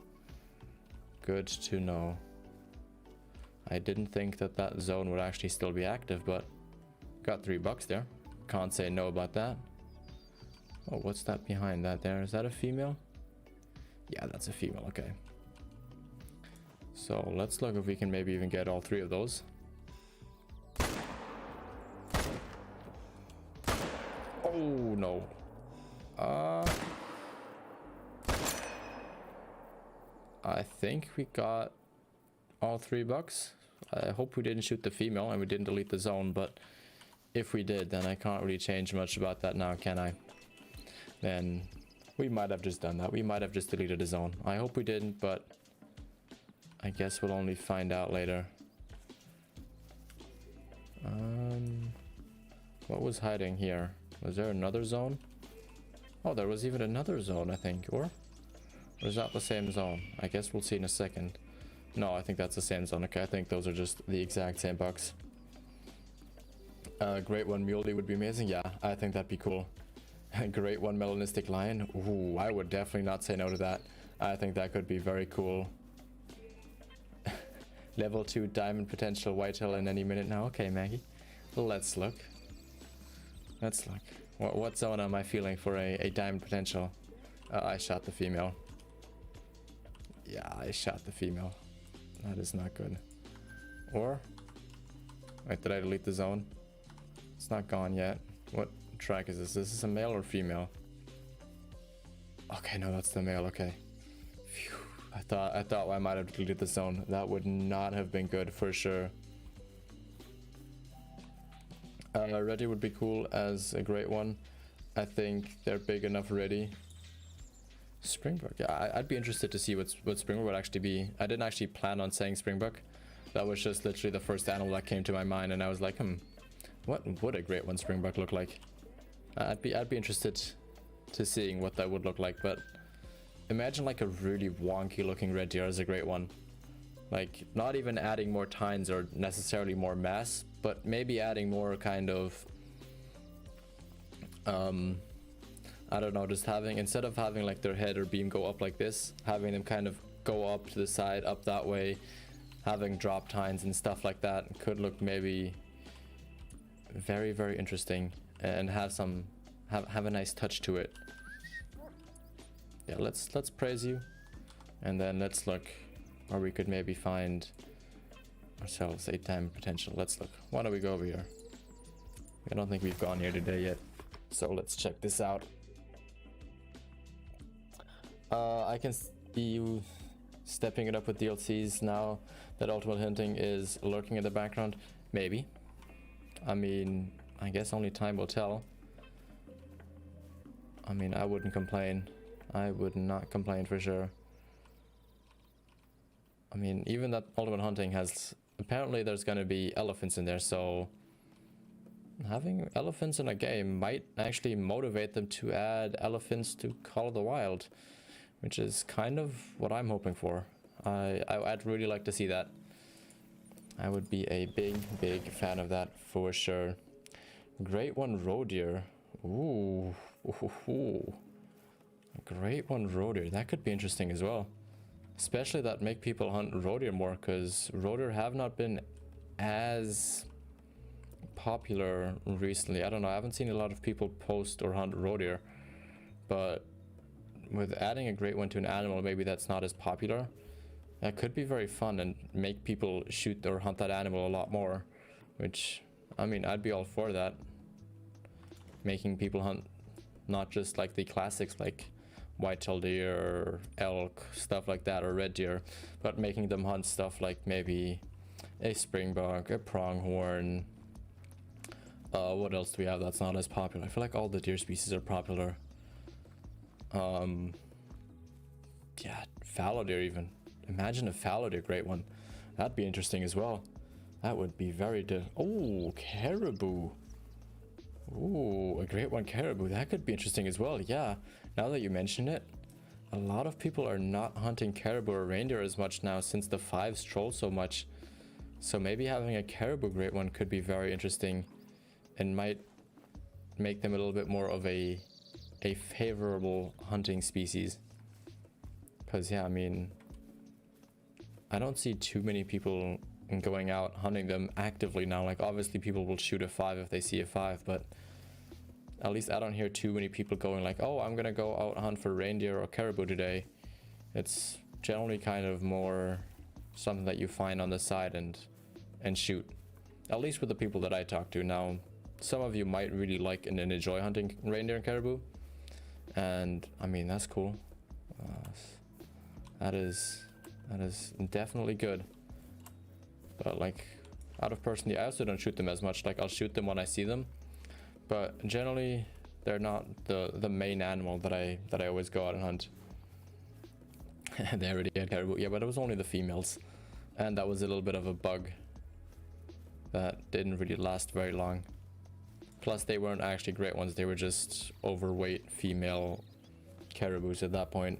Good to know. I didn't think that zone would actually still be active, but got $3 there. Can't say no about that. Oh, what's that behind that there? Is that a female? Yeah, that's a female, okay. So let's look if we can maybe even get all 3 of those. Oh, no. I think we got all $3. I hope we didn't shoot the female and we didn't delete the zone, but if we did, then I can't really change much about that now, can I? Then We might have just done that. We might have just deleted a zone. I hope we didn't, but I guess we'll only find out later. What was hiding here? Was there another zone? Oh, there was even another zone, I think. Or is that the same zone? I guess we'll see in a second. No, I think that's the same zone. Okay, I think those are just the exact same bucks. Great one muley would be amazing. Yeah, I think that'd be cool. Great one melanistic lion. Ooh, I would definitely not say no to that. I think that could be very cool. Level 2 diamond potential whitetail in any minute now. Okay, Maggie. Let's look. Let's look. What zone am I feeling for a diamond potential? I shot the female. Yeah, I shot the female. That is not good. Or... wait, did I delete the zone? It's not gone yet. What track is this? Is this a male or female? Okay, no, that's the male. Okay. Phew. I thought I might have deleted the zone. That would not have been good for sure. Ready would be cool as a great one. I think they're big enough ready. Springbok. Yeah, I'd be interested to see what Springbok would actually be. I didn't actually plan on saying Springbok. That was just literally the first animal that came to my mind, and I was like, what would a great one Springbok look like? I'd be interested to seeing what that would look like. But imagine like a really wonky looking red deer as a great one. Like not even adding more tines or necessarily more mass, but maybe adding more kind of I don't know, just having, instead of having like their head or beam go up like this, having them kind of go up to the side, up that way, having drop tines and stuff like that could look maybe very, very interesting and have a nice touch to it. Yeah, let's praise you, and then let's look where we could maybe find ourselves a diamond potential. Let's look. Why don't we go over here? I don't think we've gone here today yet, so let's check this out. I can see you stepping it up with DLCs now that ultimate hunting is lurking in the background. Maybe. I mean, I guess only time will tell. I mean, I wouldn't complain. I would not complain for sure. I mean, even that ultimate hunting has, apparently there's going to be elephants in there, so having elephants in a game might actually motivate them to add elephants to Call of the Wild, which is kind of what I'm hoping for. I'd really like to see that. I would be a big fan of that for sure. Great one roe deer. Ooh. Great one roe deer. That could be interesting as well. Especially that make people hunt roe deer more, because roe deer have not been as popular recently. I don't know. I haven't seen a lot of people post or hunt roe deer, but with adding a great one to an animal, maybe that's not as popular. That could be very fun and make people shoot or hunt that animal a lot more, which, I mean, I'd be all for that. Making people hunt not just like the classics like whitetail deer or elk, stuff like that, or red deer, but making them hunt stuff like maybe a springbok, a pronghorn. What else do we have that's not as popular? I feel like all the deer species are popular. Yeah, fallow deer even. Imagine a fallow deer great one. That'd be interesting as well. That would be very oh, caribou. Ooh, a great one caribou. That could be interesting as well. Yeah, now that you mention it, a lot of people are not hunting caribou or reindeer as much now since the 5s troll so much. So maybe having a caribou great one could be very interesting and might make them a little bit more of a favorable hunting species. Because yeah, I mean, I don't see too many people going out hunting them actively now. Like obviously people will shoot a 5 if they see a 5, but at least I don't hear too many people going like, oh, I'm gonna go out hunt for reindeer or caribou today. It's generally kind of more something that you find on the side and shoot. At least with the people that I talk to. Now some of you might really like and enjoy hunting reindeer and caribou, and I mean, that's cool. That is definitely good. But like, out of personally, I also don't shoot them as much. Like I'll shoot them when I see them, but generally They're not the main animal that I always go out and hunt. They already had caribou. Yeah, but it was only the females, and that was a little bit of a bug that didn't really last very long. Plus, they weren't actually great ones. They were just overweight female caribous at that point.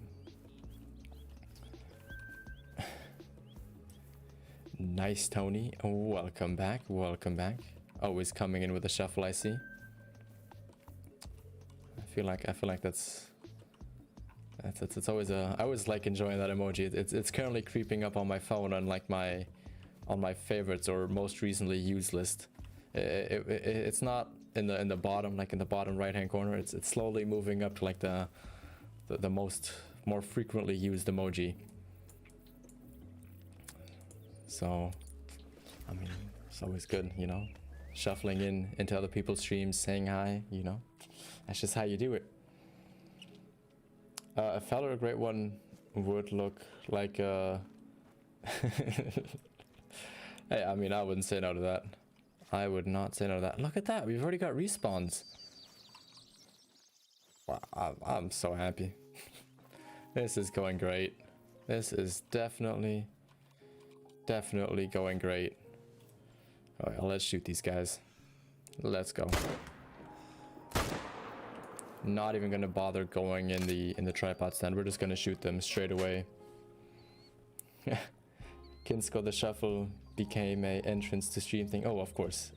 Nice, Tony. Oh, welcome back. Welcome back. Always coming in with a shuffle, I see. I feel like that's always a. I always like enjoying that emoji. It's currently creeping up on my phone on like on my favorites or most recently used list. It's not in the bottom, like in the bottom right hand corner. It's slowly moving up to like the more frequently used emoji. So, I mean, it's always good, you know, shuffling into other people's streams, saying hi, you know, that's just how you do it. A feller great one would look like a... Hey, I mean, I wouldn't say no to that. I would not say no to that. Look at that, we've already got respawns. Wow, I'm so happy. This is going great. This is definitely going great. Alright, let's shoot these guys. Let's go. Not even gonna bother going in the tripod stand. We're just gonna shoot them straight away. Kinsko the shuffle became a entrance to stream thing. Oh, of course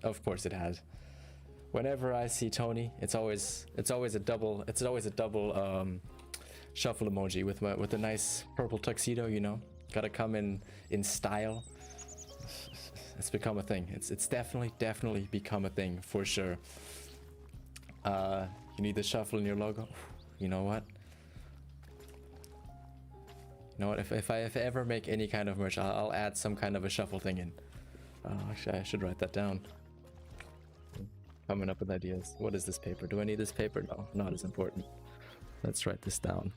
it has. Whenever I see Tony, it's always a double shuffle emoji with a nice purple tuxedo, you know. Gotta come in style. It's become a thing. It's definitely become a thing for sure. You need the shuffle in your logo. You know what? You know what? If I ever make any kind of merch, I'll add some kind of a shuffle thing in. Actually, I should write that down. Coming up with ideas. What is this paper? Do I need this paper? No, not as important. Let's write this down.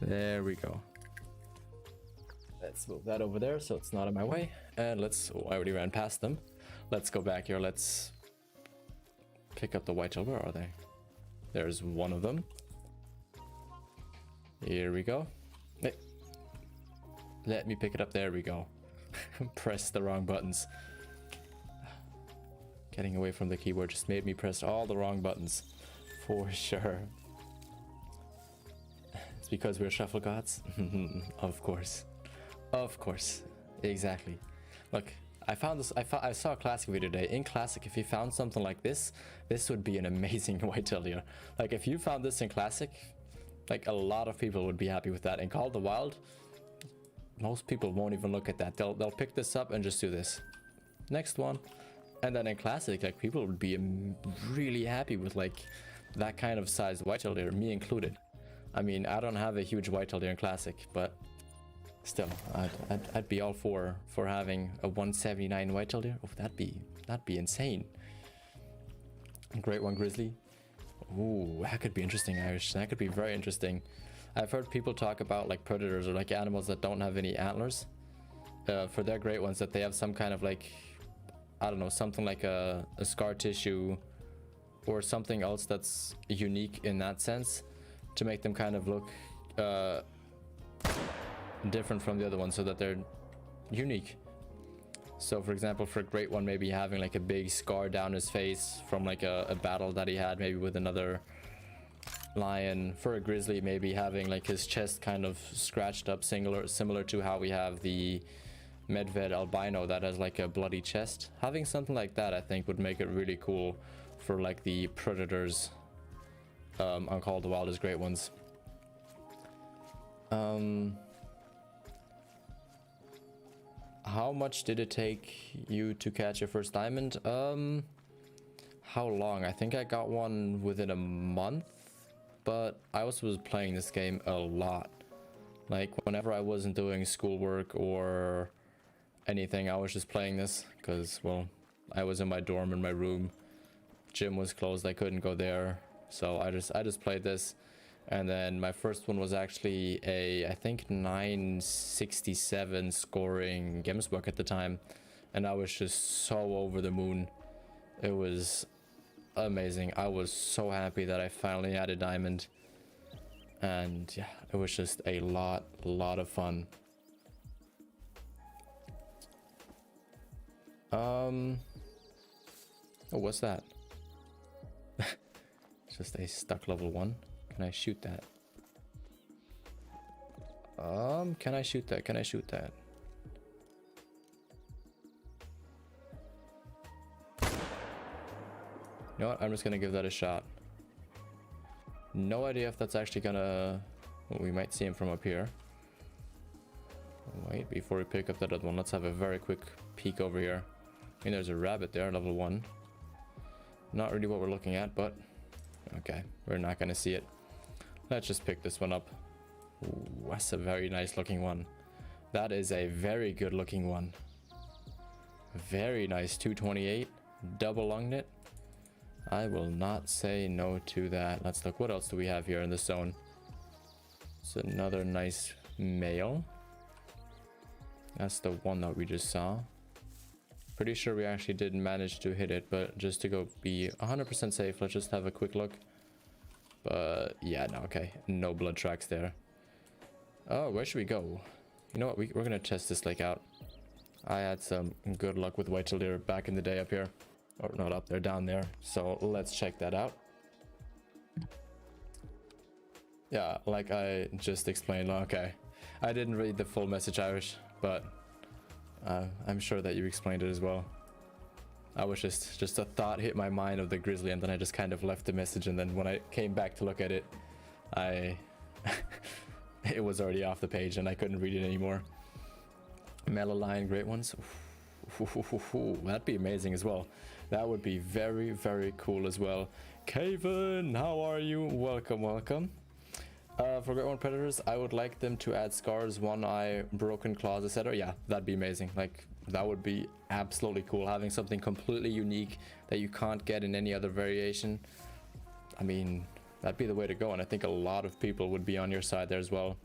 There we go. Let's move that over there so it's not in my way. And let's... Oh, I already ran past them. Let's go back here. Let's pick up the whitetail. Where are they? There's one of them. Here we go. Hey. Let me pick it up. There we go. Press the wrong buttons. Getting away from the keyboard just made me press all the wrong buttons. For sure. It's because we're shuffle gods? Of course. Of course. Exactly. Look, I found this. I saw a classic video today. In classic, if you found something like this would be an amazing whitetail deer. Like if you found this in classic, like a lot of people would be happy with that. In Call of the Wild, most people won't even look at that. They'll pick this up and just do this. Next one. And then in classic, like people would be really happy with like that kind of sized whitetail deer, me included. I mean, I don't have a huge whitetail deer in classic, but still, I'd be all for having a 179 whitetail deer. Oh, that'd be insane. Great one, grizzly. Ooh, that could be interesting, Irish. That could be very interesting. I've heard people talk about like predators or like animals that don't have any antlers. For their great ones, that they have some kind of like, I don't know, something like a scar tissue or something else that's unique in that sense to make them kind of look different from the other ones so that they're unique. So for example, for a great one, maybe having like a big scar down his face from like a battle that he had maybe with another lion. For a grizzly, maybe having like his chest kind of scratched up, similar to how we have the Medved albino that has like a bloody chest. Having something like that, I think, would make it really cool for like the predators on Call of the Wild as great ones. How much did it take you to catch your first diamond? How long? I think I got one within a month, but I also was playing this game a lot. Like whenever I wasn't doing schoolwork or anything, I was just playing this because, well, I was in my dorm in my room. Gym was closed, I couldn't go there, so I just played this. And then my first one was actually a, I think, 967 scoring Gemsbook at the time. and I was just so over the moon. It was amazing. I was so happy that I finally had a diamond, and yeah, it was just a lot of fun. Oh, what's that? Just a stuck level 1. Can I shoot that? Can I shoot that? Can I shoot that? You know what? I'm just gonna give that a shot. No idea if that's actually gonna... Well, we might see him from up here. Wait, before we pick up that other one, let's have a very quick peek over here. I mean, there's a rabbit there, level 1. Not really what we're looking at, but... Okay, we're not gonna see it. Let's just pick this one up. Ooh, that's a very nice looking one. That is a very good looking one. Very nice, 228, double long knit. I will not say no to that. Let's look, what else do we have here in the zone? It's another nice male. That's the one that we just saw. Pretty sure we actually didn't manage to hit it, but just to go be 100% safe, let's just have a quick look. But yeah, no, okay, no blood tracks there. Oh, where should we go? You know what, we're gonna test this lake out. I had some good luck with whitetail deer back in the day up here. Or not up there, down there. So let's check that out. Yeah, like I just explained, okay. I didn't read the full message, Irish, but I'm sure that you explained it as well. I was just a thought hit my mind of the grizzly, and then I just kind of left the message, and then when I came back to look at it, it was already off the page and I couldn't read it anymore. Melaline, great ones. That'd be amazing as well. That would be very, very cool as well. Caven, how are you? Welcome, welcome. For Great One Predators, I would like them to add scars, one eye, broken claws, etc. Yeah, that'd be amazing. Like, that would be absolutely cool. Having something completely unique that you can't get in any other variation. I mean, that'd be the way to go, and I think a lot of people would be on your side there as well.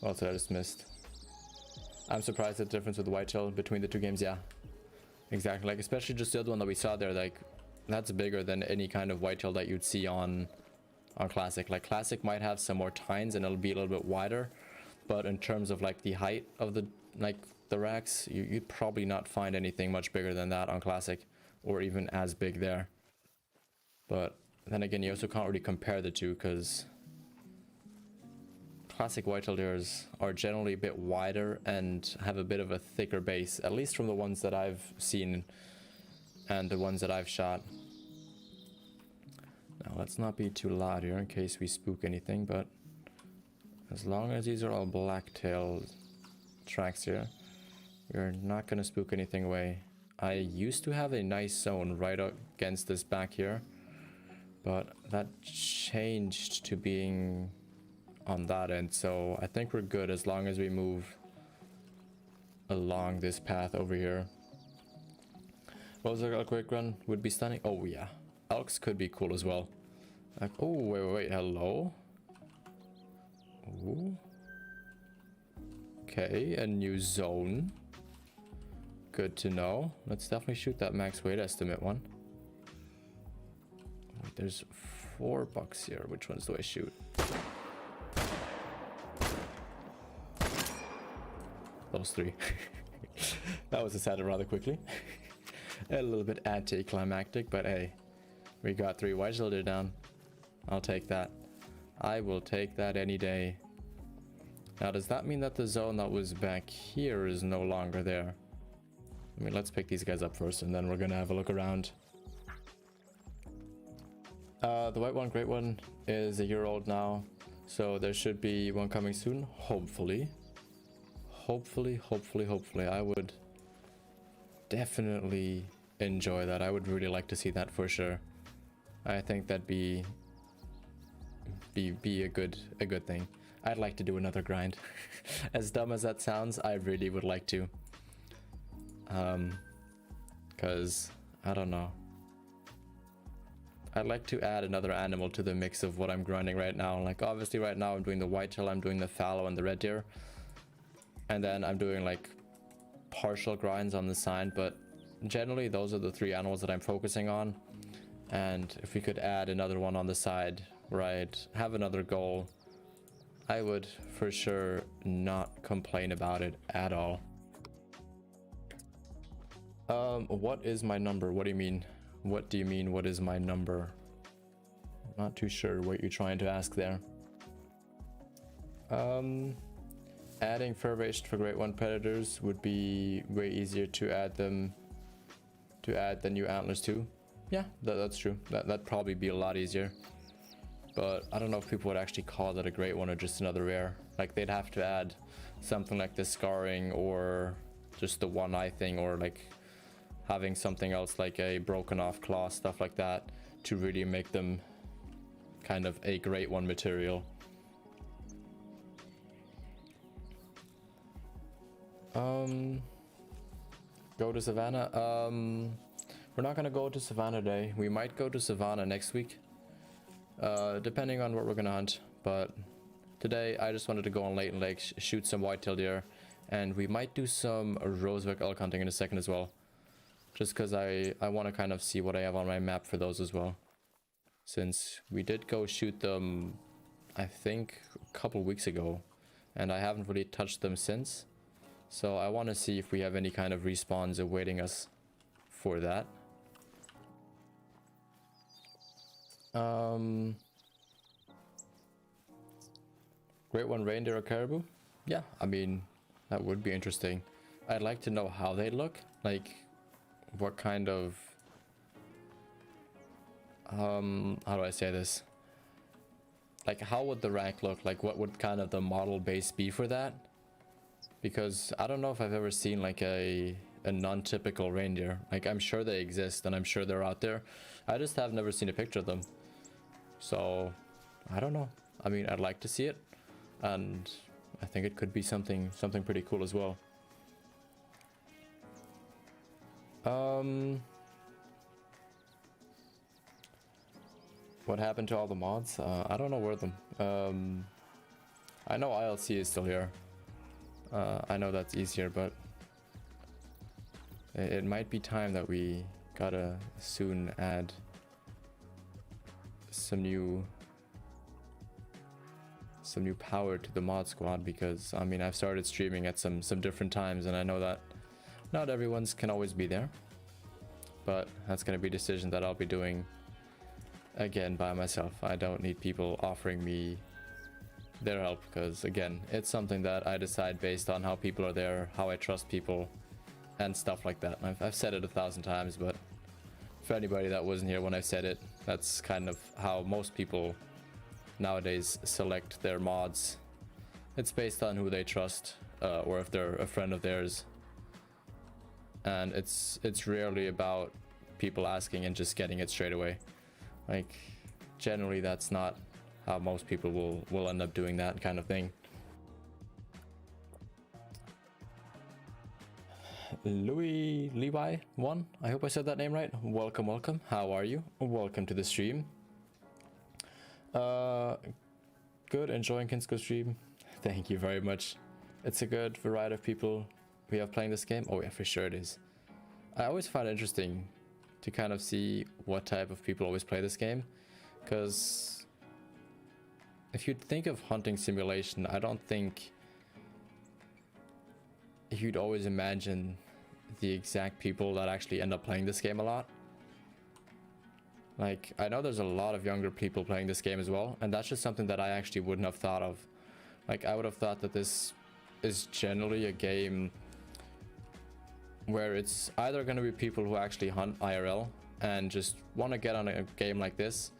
What else did I just missed? I'm surprised at the difference with Whitetail between the two games. Yeah, exactly. Like, especially just the other one that we saw there, like, that's bigger than any kind of whitetail that you'd see on Classic. Like, Classic might have some more tines and it'll be a little bit wider, but in terms of like the height of the racks, you'd probably not find anything much bigger than that on Classic, or even as big there. But then again, you also can't really compare the two, because Classic whitetail deers are generally a bit wider and have a bit of a thicker base, at least from the ones that I've seen and the ones that I've shot. Now let's not be too loud here in case we spook anything, but as long as these are all blacktail tracks here, we're not gonna spook anything away. I used to have a nice zone right against this back here, but that changed to being on that end, so I think we're good as long as we move along this path over here. What was a quick run would be stunning. Oh yeah, elks could be cool as well. Like, oh wait, hello. Ooh. Okay, a new zone. Good to know. Let's definitely shoot that max weight estimate one. Wait, there's 4 bucks here. Which ones do I shoot? Those 3. That was decided rather quickly. A little bit anticlimactic, but hey, we got 3 whitetail deer down. I'll take that. I will take that any day. Now, does that mean that the zone that was back here is no longer there? I mean, let's pick these guys up first, and then we're gonna have a look around. The white one, great one, is a year old now, so there should be one coming soon, hopefully. Hopefully. I would definitely enjoy that. I would really like to see that for sure. I think that'd be a good thing. I'd like to do another grind. As dumb as that sounds, I really would like to. Cause I don't know. I'd like to add another animal to the mix of what I'm grinding right now. Like obviously right now I'm doing the whitetail, I'm doing the fallow and the red deer. And then I'm doing like partial grinds on the side, but generally those are the 3 animals that I'm focusing on. And if we could add another one on the side where I'd have another goal, I would for sure not complain about it at all. What is my number? What do you mean? What do you mean, what is my number? I'm not too sure what you're trying to ask there. Adding fur variation for Great One predators would be way easier to add them, to add the new antlers too. Yeah, that's true. That'd probably be a lot easier. But I don't know if people would actually call that a Great One or just another rare. Like they'd have to add something like the scarring or just the one eye thing, or like having something else like a broken off claw, stuff like that, to really make them kind of a Great One material. Go to Savannah. We're not gonna go to Savannah today. We might go to Savannah next week, depending on what we're gonna hunt. But today I just wanted to go on Layton Lake, shoot some whitetail deer, and we might do some roseback elk hunting in a second as well. Just because I want to kind of see what I have on my map for those as well. Since we did go shoot them, I think, a couple weeks ago, and I haven't really touched them since. So I want to see if we have any kind of respawns awaiting us for that. Great One reindeer or caribou? Yeah, I mean, that would be interesting. I'd like to know how they look. Like, what kind of... how do I say this? Like, how would the rank look? Like, what would kind of the model base be for that? Because I don't know if I've ever seen like a non-typical reindeer. Like, I'm sure they exist and I'm sure they're out there. I just have never seen a picture of them. So, I don't know. I mean, I'd like to see it. And I think it could be something pretty cool as well. What happened to all the mods? I don't know where them. I know ILC is still here. I know that's easier, but it might be time that we gotta soon add some new power to the mod squad, because I mean, I've started streaming at some different times, and I know that not everyone's can always be there, but that's going to be a decision that I'll be doing again by myself. I don't need people offering me their help, because again, it's something that I decide based on how people are there, how I trust people, and stuff like that. I've said it 1,000 times, but for anybody that wasn't here when I said it, that's kind of how most people nowadays select their mods. It's based on who they trust, or if they're a friend of theirs. And it's rarely about people asking and just getting it straight away. Like, generally that's not how most people will end up doing that kind of thing. Levi 1, I hope I said that name right. Welcome. How are you? Welcome to the stream. Good, enjoying Kinsko stream. Thank you very much. It's a good variety of people we have playing this game. Oh yeah, for sure it is. I always find it interesting to kind of see what type of people always play this game, because if you think of hunting simulation, I don't think you'd always imagine the exact people that actually end up playing this game a lot. Like, I know there's a lot of younger people playing this game as well, and that's just something that I actually wouldn't have thought of. Like, I would have thought that this is generally a game where it's either going to be people who actually hunt IRL and just want to get on a game like this,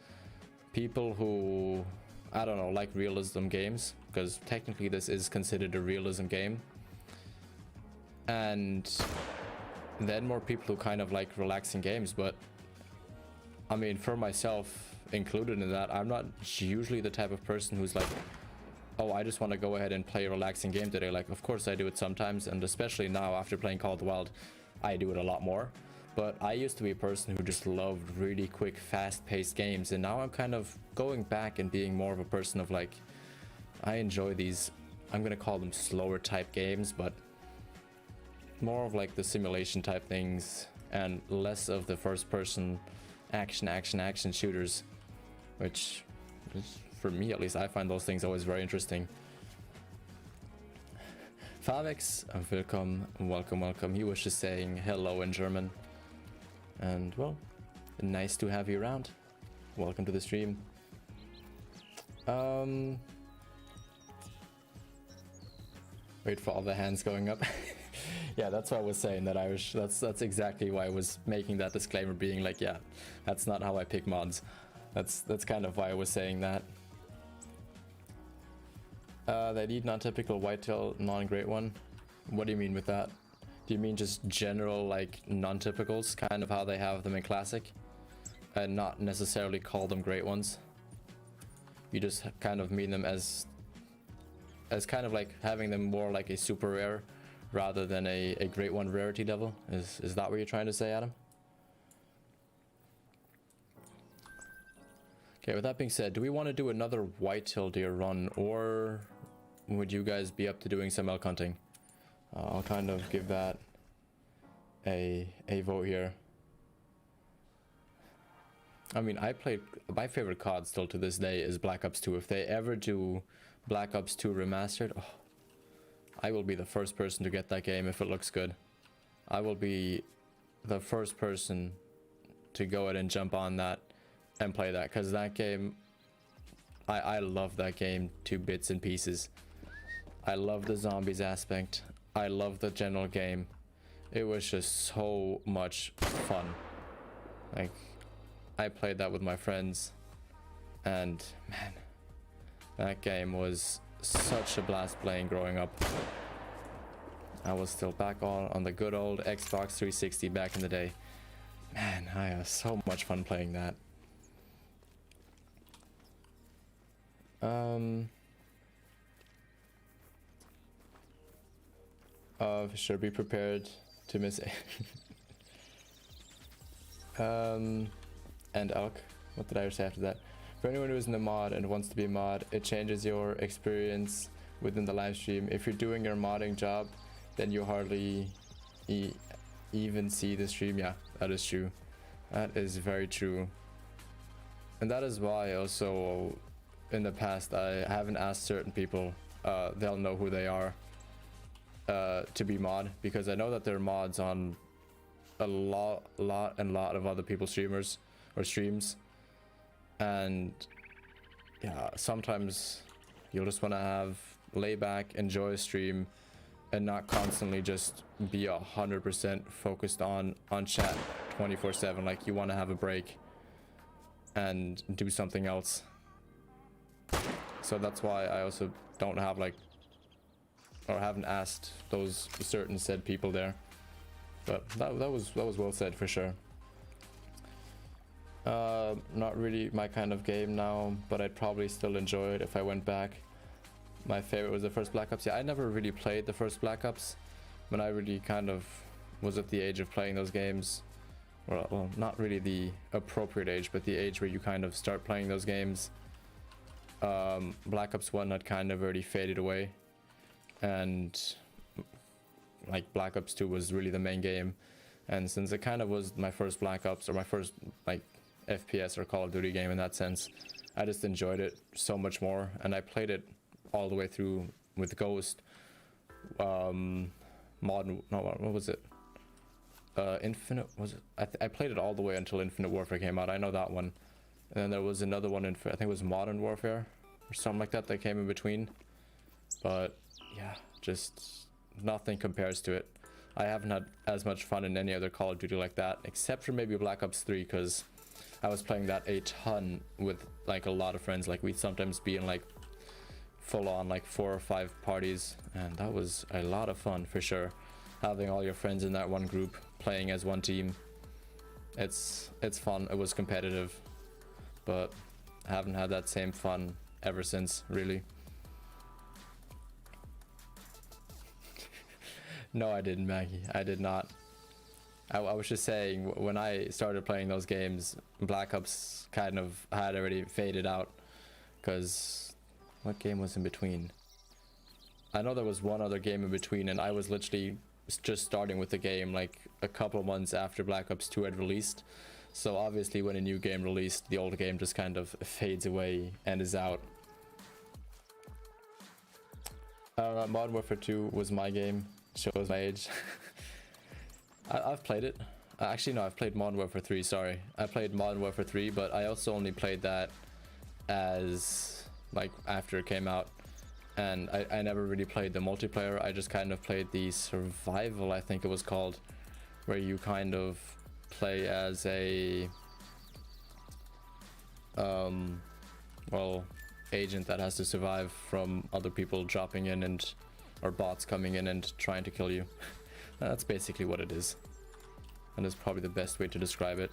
people who, I don't know, like realism games, because technically this is considered a realism game, and then more people who kind of like relaxing games. But I mean, for myself included in that, I'm not usually the type of person who's like, oh, I just want to go ahead and play a relaxing game today. Like, of course I do it sometimes, and especially now after playing Call of the Wild, I do it a lot more. But I used to be a person who just loved really quick, fast-paced games, and now I'm kind of going back and being more of a person of like, I enjoy these, I'm gonna call them slower type games, but more of like the simulation type things and less of the first person action shooters, which is, for me at least, I find those things always very interesting. Favex, welcome. He was just saying hello in German. And well, nice to have you around. Welcome to the stream. Wait for all the hands going up. Yeah, that's what I was saying, that I was, that's exactly why I was making that disclaimer, being like, yeah, that's not how I pick mods. That's kind of why I was saying that. They need non-typical whitetail, non-great one. What do you mean with that? Do you mean just general like non-typicals, kind of how they have them in classic, and not necessarily call them great ones? You just kind of mean them as kind of like having them more like a super rare rather than a great one rarity level? Is that what you're trying to say, Adam? Okay, with that being said, do we want to do another whitetail deer run, or would you guys be up to doing some elk hunting? I'll kind of give that a vote here. I mean, I played, my favorite COD still to this day is Black Ops 2. If they ever do Black Ops 2 remastered, oh, I will be the first person to get that game if it looks good. I will be the first person to go ahead and jump on that and play that, because that game, I love that game to bits and pieces. I love the zombies aspect. I love the general game. It was just so much fun. Like, I played that with my friends, and man, that game was such a blast playing growing up. I was still back on the good old Xbox 360 back in the day. Man, I had so much fun playing that. Sure, be prepared to miss it. And elk. What did I say after that? For anyone who isn't a mod and wants to be a mod, it changes your experience within the live stream. If you're doing your modding job, then you hardly even see the stream. Yeah, that is true. That is very true. And that is why also in the past I haven't asked certain people, they'll know who they are, to be mod, because I know that there are mods on a lot of other people's streamers or streams, and yeah, sometimes you'll just want to have lay back, enjoy a stream, and not constantly just be 100% focused on chat 24/7. Like, you want to have a break and do something else. So that's why I also don't have like, or haven't asked those certain said people there. But that was well said for sure. Not really my kind of game now, but I'd probably still enjoy it if I went back. My favorite was the first Black Ops. Yeah, I never really played the first Black Ops when I really kind of was at the age of playing those games. Well, not really the appropriate age, but the age where you kind of start playing those games. Black Ops 1 had kind of already faded away, and like Black Ops 2 was really the main game. And since it kind of was my first Black Ops, or my first like FPS or Call of Duty game in that sense, I just enjoyed it so much more, and I played it all the way through with Ghost, Modern, no, what was it? Infinite, was it? I played it all the way until Infinite Warfare came out. I know that one. And then there was another one in, I think it was Modern Warfare or something like that came in between. But yeah, just nothing compares to it. I haven't had as much fun in any other Call of Duty like that, except for maybe Black Ops 3, because I was playing that a ton with like a lot of friends. Like, we'd sometimes be in like full on like 4 or 5 parties, and that was a lot of fun for sure. Having all your friends in that one group playing as one team, it's fun. It was competitive, but I haven't had that same fun ever since, really. No, I didn't, Maggie. I did not. I was just saying, when I started playing those games, Black Ops kind of had already faded out. Because what game was in between? I know there was one other game in between, and I was literally just starting with the game like a couple of months after Black Ops 2 had released. So obviously when a new game released, the old game just kind of fades away and is out. Modern Warfare 2 was my game. Shows my age. I've played it. Actually, no, I've played Modern Warfare 3, sorry. I played Modern Warfare 3, but I also only played that as, like, after it came out. And I never really played the multiplayer. I just kind of played the survival, I think it was called, where you kind of play as a, well, agent that has to survive from other people dropping in and, or bots coming in and trying to kill you. That's basically what it is. And it's probably the best way to describe it.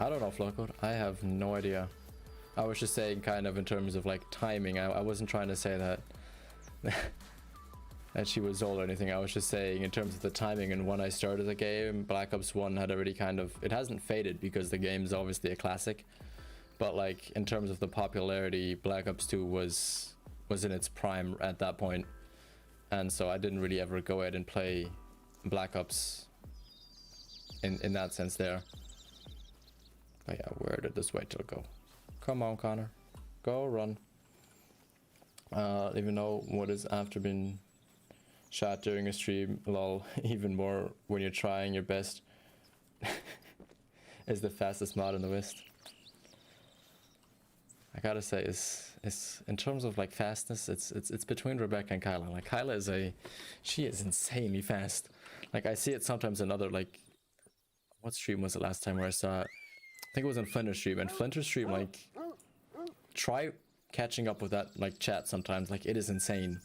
I don't know, Flowcode. I have no idea. I was just saying kind of in terms of like timing. I wasn't trying to say that that she was old or anything. I was just saying in terms of the timing, and when I started the game, Black Ops 1 had already kind of, it hasn't faded because the game is obviously a classic, but like in terms of the popularity, Black Ops 2 was in its prime at that point. And so I didn't really ever go ahead and play Black Ops in that sense there. Oh yeah, where did this Whitetail go? Come on, Connor. Go run. Even though what is after being shot during a stream, lol, even more when you're trying your best, is the fastest mod in the West. I gotta say, it's in terms of like fastness, it's between Rebecca and Kyla. Like Kyla is she is insanely fast. Like I see it sometimes in other, like, what stream was the last time where I saw it? I think it was in Flinter's stream, and Flinter's stream, like, try catching up with that, like, chat sometimes, like, it is insane.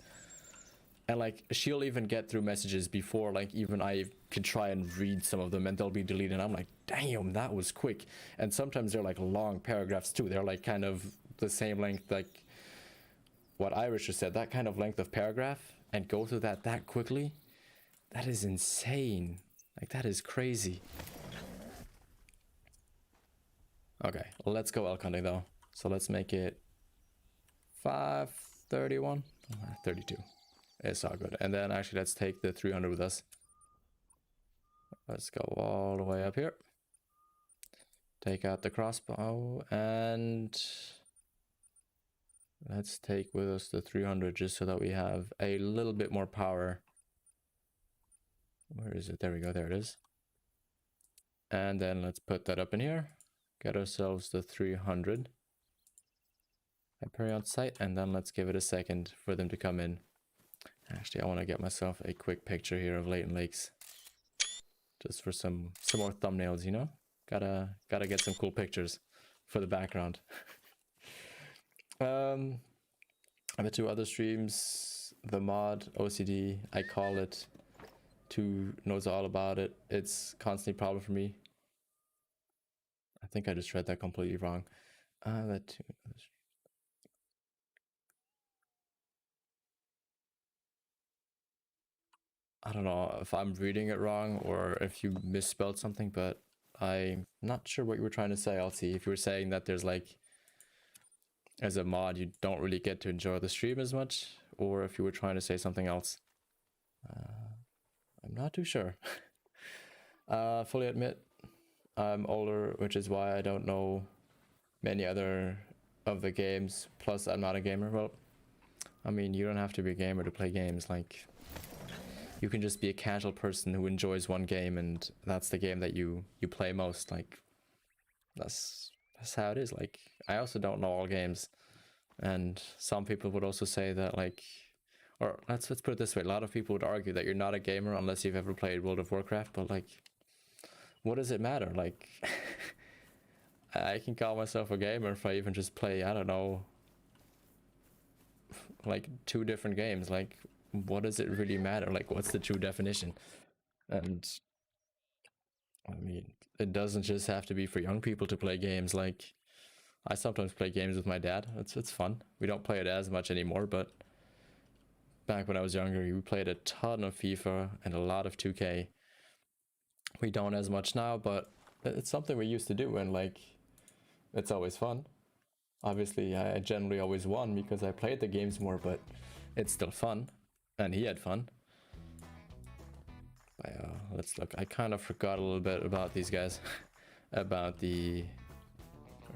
And, like, she'll even get through messages before, like, even I could try and read some of them, and they'll be deleted, and I'm like, damn, that was quick. And sometimes they're, like, long paragraphs, too. They're, like, kind of the same length, like, what Irish just said, that kind of length of paragraph, and go through that quickly, that is insane. Like, that is crazy. Okay, let's go elk hunting though. So let's make it 5:31, 32. It's all good. And then actually let's take the 300 with us. Let's go all the way up here. Take out the crossbow and let's take with us the 300 just so that we have a little bit more power. Where is it? There we go. There it is. And then let's put that up in here. Get ourselves the 300. Hyperion sight, and then let's give it a second for them to come in. Actually, I want to get myself a quick picture here of Layton Lakes, just for some more thumbnails, you know. Gotta get some cool pictures for the background. The two other streams, the mod OCD, I call it. 2 knows all about it. It's constantly a problem for me. I think I just read that completely wrong. I don't know if I'm reading it wrong or if you misspelled something, but I'm not sure what you were trying to say. I'll see if you were saying that there's like, as a mod, you don't really get to enjoy the stream as much, or if you were trying to say something else. I'm not too sure. Fully admit, I'm older, which is why I don't know many other of the games. Plus, I'm not a gamer. Well, I mean, you don't have to be a gamer to play games. Like, you can just be a casual person who enjoys one game, and that's the game that you play most. Like, that's how it is. Like, I also don't know all games, and some people would also say that, like, or let's put it this way: a lot of people would argue that you're not a gamer unless you've ever played World of Warcraft. But like, what does it matter? Like, I can call myself a gamer if I even just play, I don't know, like 2 different games. Like, what does it really matter? Like, what's the true definition? And I mean, it doesn't just have to be for young people to play games. Like, I sometimes play games with my dad. It's fun. We don't play it as much anymore, but back when I was younger, we played a ton of FIFA and a lot of 2K. We don't as much now, but it's something we used to do, and like, it's always fun. Obviously, I generally always won because I played the games more, but it's still fun, and he had fun. Let's look. I kind of forgot a little bit about these guys, about the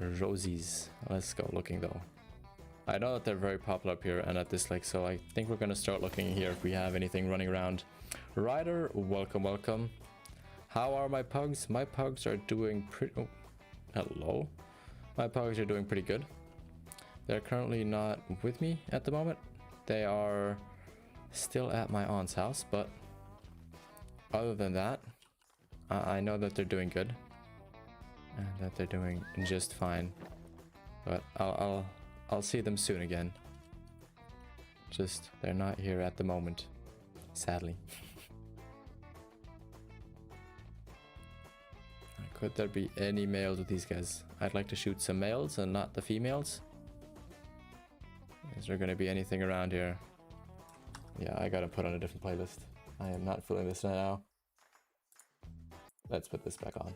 Rosies. Let's go looking though. I know that they're very popular up here and at this lake, so I think we're gonna start looking here if we have anything running around. Ryder, welcome, welcome. How are my pugs? My pugs are doing pretty... Oh, hello. My pugs are doing pretty good. They're currently not with me at the moment. They are still at my aunt's house, but other than that, I know that they're doing good and that they're doing just fine. But I'll see them soon again. Just they're not here at the moment, sadly. Could there be any males with these guys? I'd like to shoot some males and not the females. Is there gonna be anything around here? Yeah, I gotta put on a different playlist. I am not feeling this now. Let's put this back on.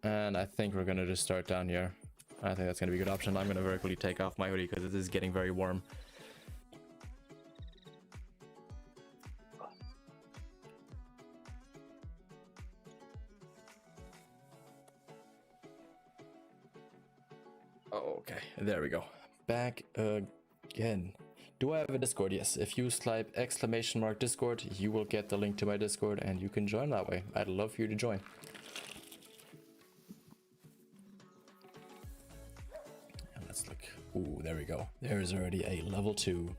And I think we're gonna just start down here. I think that's gonna be a good option. I'm gonna very quickly take off my hoodie because it is getting very warm. Okay, there we go. Back again. Do I have a Discord? Yes. If you type !Discord, you will get the link to my Discord and you can join that way. I'd love for you to join. And let's look. Ooh, there we go. There's already a level 2.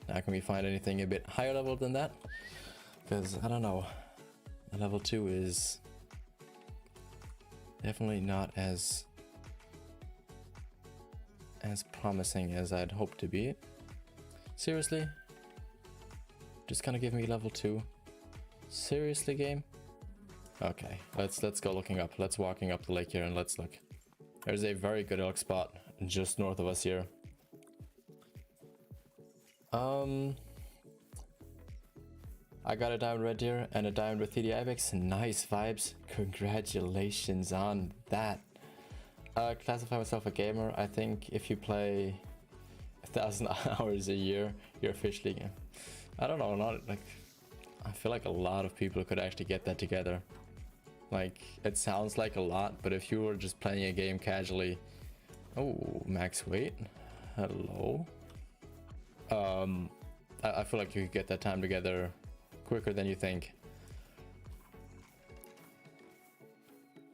Now, can we find anything a bit higher level than that? Because, I don't know. The level 2 is definitely not as promising as I'd hoped to be. Seriously? Just gonna give me level 2? Seriously, game? Okay, let's go looking up. Let's walking up the lake here and let's look. There's a very good elk spot just north of us here. I got a diamond red deer and a diamond with TD ibex. Nice vibes. Congratulations on that. Classify myself a gamer. I think if you play 1,000 hours a year, you're officially... I don't know, not like... I feel like a lot of people could actually get that together. Like, it sounds like a lot, but if you were just playing a game casually... Oh, max weight. Hello. I feel like you could get that time together quicker than you think.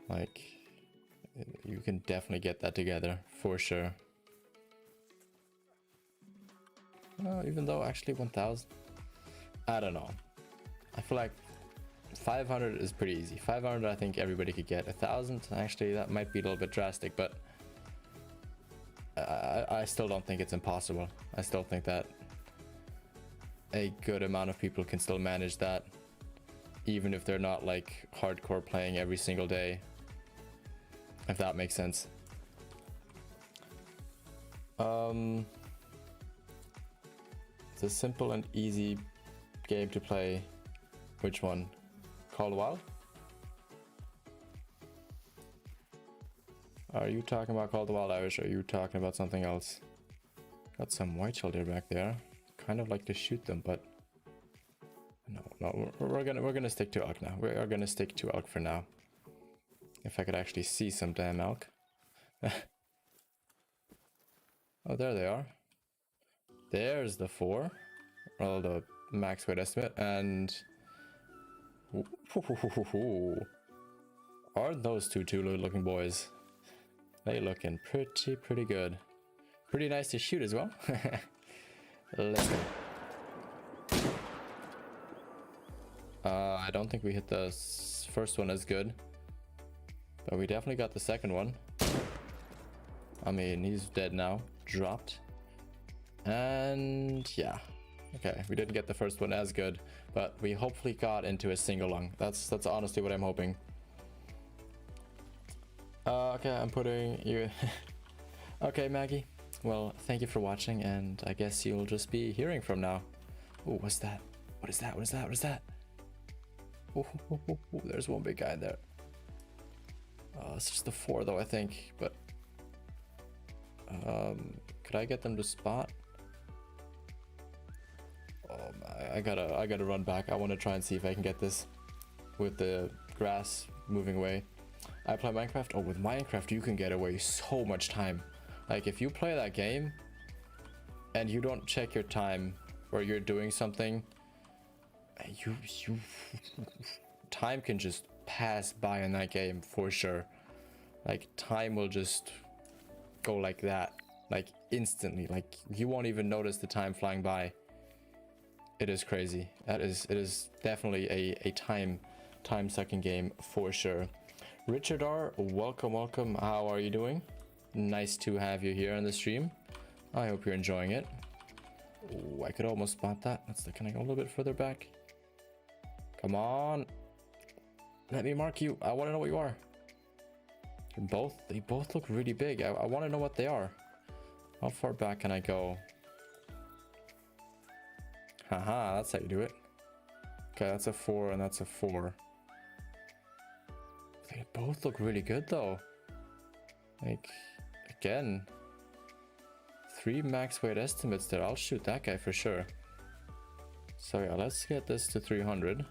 Like... You can definitely get that together, for sure. Even though actually 1,000, I don't know. I feel like 500 is pretty easy. 500 I think everybody could get. 1,000, actually that might be a little bit drastic, but I still don't think it's impossible. I still think that a good amount of people can still manage that, even if they're not like hardcore playing every single day. If that makes sense. It's a simple and easy game to play. Which one? Call of the Wild? Are you talking about Call of the Wild, Irish, or are you talking about something else? Got some whitetail deer back there. Kind of like to shoot them, but no, we're gonna stick to elk now. We are gonna stick to elk for now. If I could actually see some damn elk. Oh, there they are. There's the 4. Well, the max weight estimate. And... Aren't those two looking boys? They looking pretty good. Pretty nice to shoot as well. Let's go. I don't think we hit the first one as good. But we definitely got the second one. I mean, he's dead now. Dropped. And yeah. Okay, we didn't get the first one as good, but we hopefully got into a single lung. That's honestly what I'm hoping. Okay, I'm putting you... Okay, Maggie. well, thank you for watching, and I guess you'll just be hearing from now. Oh, what's that? What is that? What is that? What is that? Oh, there's one big guy there. It's just the 4 though, I think, but could I get them to spot? Oh, I gotta run back. I want to try and see if I can get this with the grass moving away. I play Minecraft. Oh, with Minecraft you can get away so much time. Like if you play that game and you don't check your time or you're doing something, you time can just pass by in that game for sure. Like time will just go like that, like instantly. Like you won't even notice the time flying by. It is crazy. It is definitely a time sucking game for sure. Richard R, welcome. How are you doing? Nice to have you here on the stream. I hope you're enjoying it. Ooh, I could almost spot that. Can I go a little bit further back? Come on. Let me mark you. I want to know what you are. They both look really big. I want to know what they are. How far back can I go? Haha, that's how you do it. Okay, that's a 4 and that's a 4. They both look really good though. Like, again, 3 max weight estimates there. I'll shoot that guy for sure. So yeah, let's get this to 300.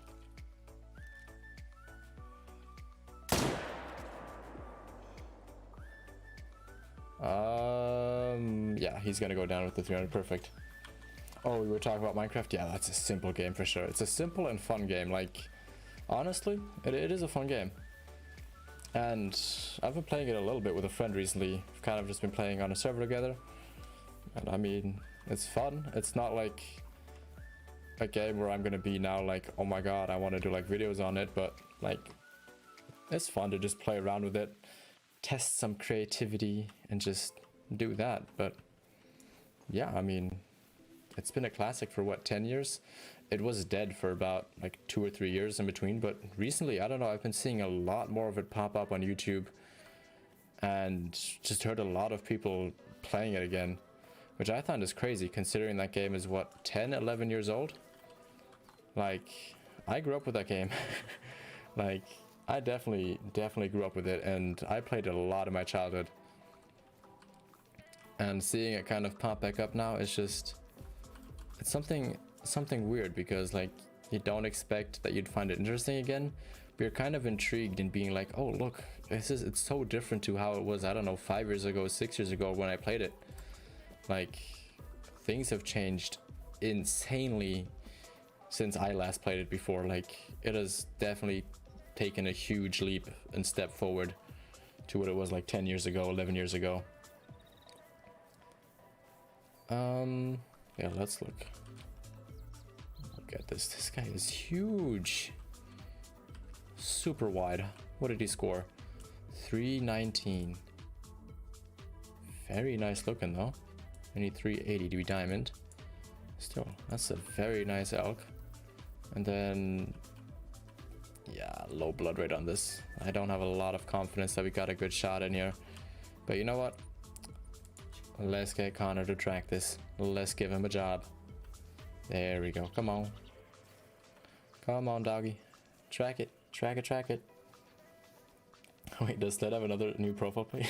Yeah, he's gonna go down with the 300. Perfect. Oh, we were talking about Minecraft. Yeah, that's a simple game for sure. It's a simple and fun game. Like, honestly, it is a fun game. And I've been playing it a little bit with a friend recently. We've kind of just been playing on a server together. And I mean, it's fun. It's not like a game where I'm gonna be now like, oh my god, I want to do like videos on it. But like, it's fun to just play around with it, test some creativity and just do that. But yeah, I mean, it's been a classic for what, 10 years? It was dead for about like 2 or 3 years in between, but recently, I don't know, I've been seeing a lot more of it pop up on YouTube and just heard a lot of people playing it again, which I thought is crazy considering that game is what, 10, 11 years old? Like, I grew up with that game. Like, I definitely grew up with it, and I played it a lot in my childhood. And seeing it kind of pop back up now, it's just, it's something weird, because like you don't expect that you'd find it interesting again, but you're kind of intrigued in being like, oh look, it's so different to how it was, I don't know, 5 years ago, 6 years ago when I played it. Like, things have changed insanely since I last played it before. Like, it has definitely taken a huge leap and step forward to what it was like 10 years ago, 11 years ago. Yeah, let's look at this. This guy is huge. Super wide. What did he score? 319. Very nice looking though. I need 380 to be diamond. Still, that's a very nice elk. And then, yeah, low blood rate on this. I don't have a lot of confidence that we got a good shot in here. But you know what? Let's get Connor to track this. Let's give him a job. There we go. Come on. Come on, doggy. Track it. Track it. Wait, does that have another new profile pic?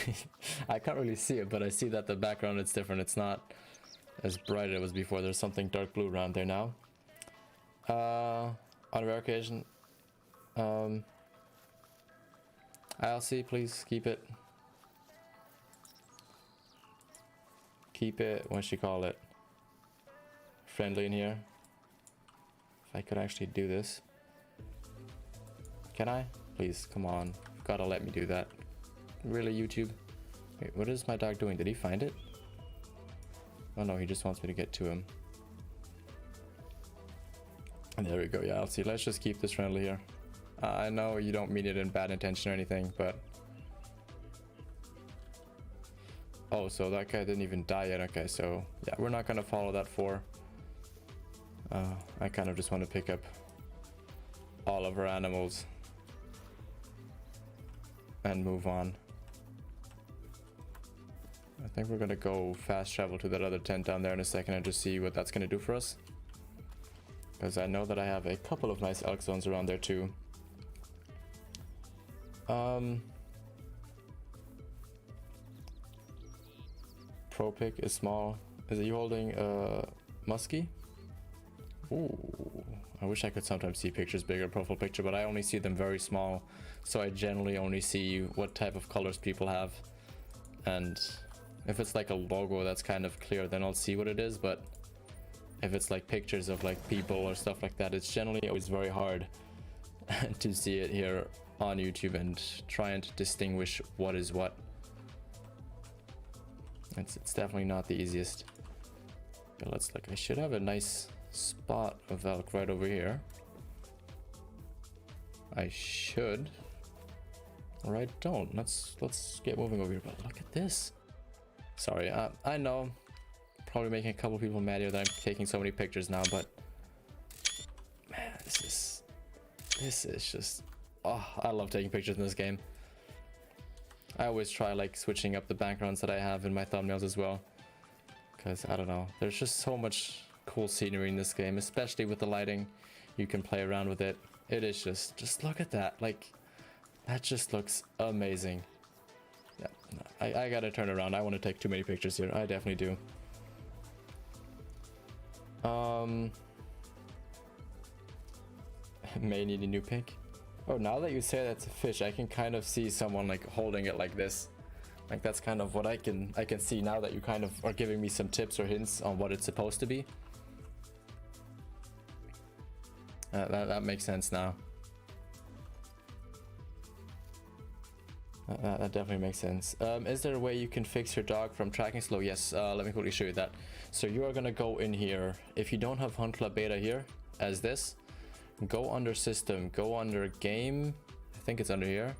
I can't really see it, but I see that the background is different. It's not as bright as it was before. There's something dark blue around there now. On a rare occasion. ILC, please keep it. Keep it, what should you call it? Friendly in here. If I could actually do this. Can I? Please, come on. You've gotta let me do that. Really, YouTube? Wait, what is my dog doing? Did he find it? Oh no, he just wants me to get to him. And there we go. Yeah, I'll see. Let's just keep this friendly here. I know you don't mean it in bad intention or anything, but... Oh, so that guy didn't even die yet. Okay, so yeah, we're not gonna follow that 4. I kind of just want to pick up all of our animals and move on. think we're gonna go fast travel to that other tent down there in a second and just see what that's gonna do for us. Because I know that I have a couple of nice elk zones around there too. Pro pick is small. Is it you holding muskie? Ooh, I wish I could sometimes see pictures bigger, profile picture, but I only see them very small. So I generally only see what type of colors people have. And if it's like a logo that's kind of clear, then I'll see what it is. But if it's like pictures of like people or stuff like that, it's generally always very hard to see it here on YouTube and trying to distinguish what is what. It's definitely not the easiest. But let's look. I should have a nice spot of elk right over here. I should. Or I don't. Let's get moving over here. But look at this. Sorry, I know. Probably making a couple people mad here that I'm taking so many pictures now, but man, this is just, oh, I love taking pictures in this game. I always try like switching up the backgrounds that I have in my thumbnails as well, because I don't know, there's just so much cool scenery in this game, especially with the lighting. You can play around with it. It is just look at that, like that just looks amazing. Yeah, I gotta turn around. I want to take too many pictures here. I definitely do. May need a new pick. Oh, now that you say that's a fish, I can kind of see someone like holding it like this. Like that's kind of what I can see now that you kind of are giving me some tips or hints on what it's supposed to be. That makes sense now. That definitely makes sense. Is there a way you can fix your dog from tracking slow? Yes, let me quickly show you that. So you are gonna go in here. If you don't have Hunt Club Beta here, as this, go under System, go under Game. I think it's under here.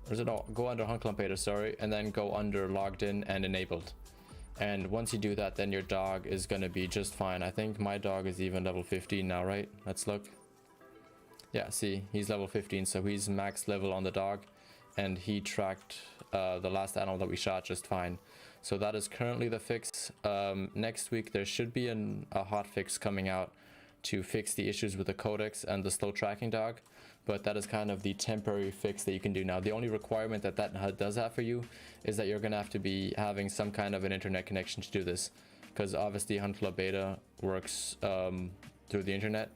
Or is it all? Go under Hunt Club Beta, sorry, and then go under Logged In and Enabled. And once you do that, then your dog is gonna be just fine. I think my dog is even level 15 now, right? Let's look. Yeah, see, he's level 15, so he's max level on the dog. And he tracked the last animal that we shot just fine. So that is currently the fix. Next week there should be a hot fix coming out to fix the issues with the codex and the slow tracking dog, but that is kind of the temporary fix that you can do now. The only requirement that does have for you is that you're gonna have to be having some kind of an internet connection to do this, because obviously Hunt Club Beta works through the internet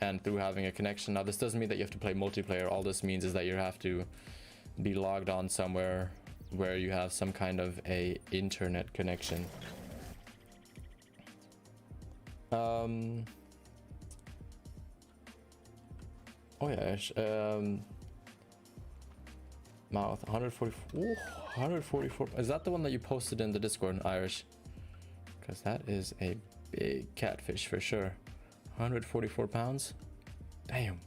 and through having a connection. Now this doesn't mean that you have to play multiplayer. All this means is that you have to be logged on somewhere where you have some kind of a internet connection. Oh yeah, mouth 144. Ooh, 144. Is that the one that you posted in the Discord, Irish? Because that is a big catfish for sure. 144 pounds. Damn.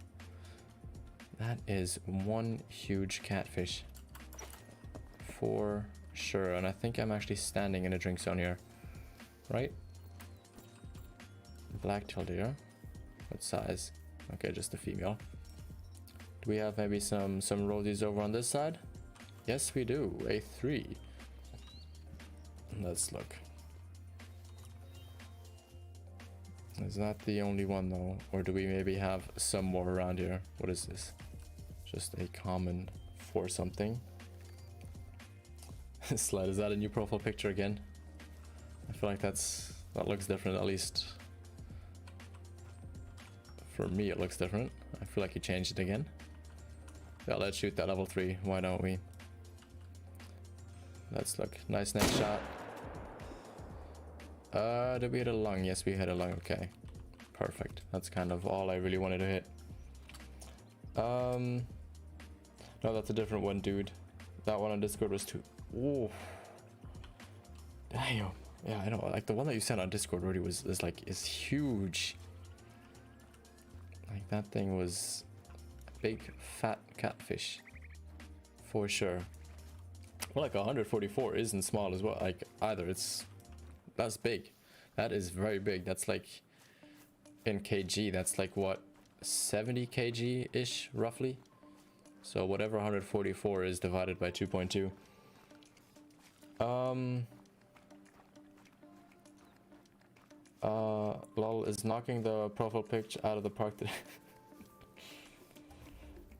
That is one huge catfish for sure. And I think I'm actually standing in a drink zone here, right? Black-tailed deer. What size? Okay, just a female. Do we have maybe some roadies over on this side? Yes, we do. A 3. Let's look. Is that the only one though? Or do we maybe have some more around here? What is this? Just a common for something. Sled, is that a new profile picture again? I feel like that looks different, at least for me it looks different. I feel like you changed it again. Yeah, let's shoot that level 3. Why don't we? Let's look. Nice neck shot. Did we hit a lung? Yes, we hit a lung. Okay. Perfect. That's kind of all I really wanted to hit. No, that's a different one, dude. That one on Discord was too. Ooh. Damn. Yeah, I know. Like the one that you sent on Discord already is huge. Like that thing was a big fat catfish. For sure. Well, like 144 isn't small as well. Like either. That's big. That is very big. That's like in kg. That's like what, 70 kg ish roughly. So whatever 144 is divided by 2.2. Lol is knocking the profile picture out of the park today.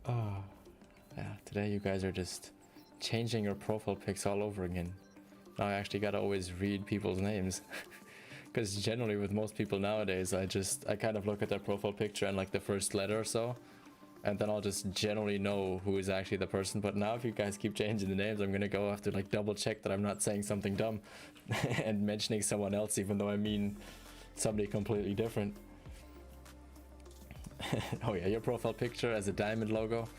Yeah, today you guys are just changing your profile pics all over again. Now I actually gotta always read people's names. Because generally with most people nowadays, I kind of look at their profile picture and like the first letter or so, and then I'll just generally know who is actually the person. But now if you guys keep changing the names, I'm gonna go have to like double check that I'm not saying something dumb and mentioning someone else even though I mean somebody completely different. Oh yeah, your profile picture as a diamond logo.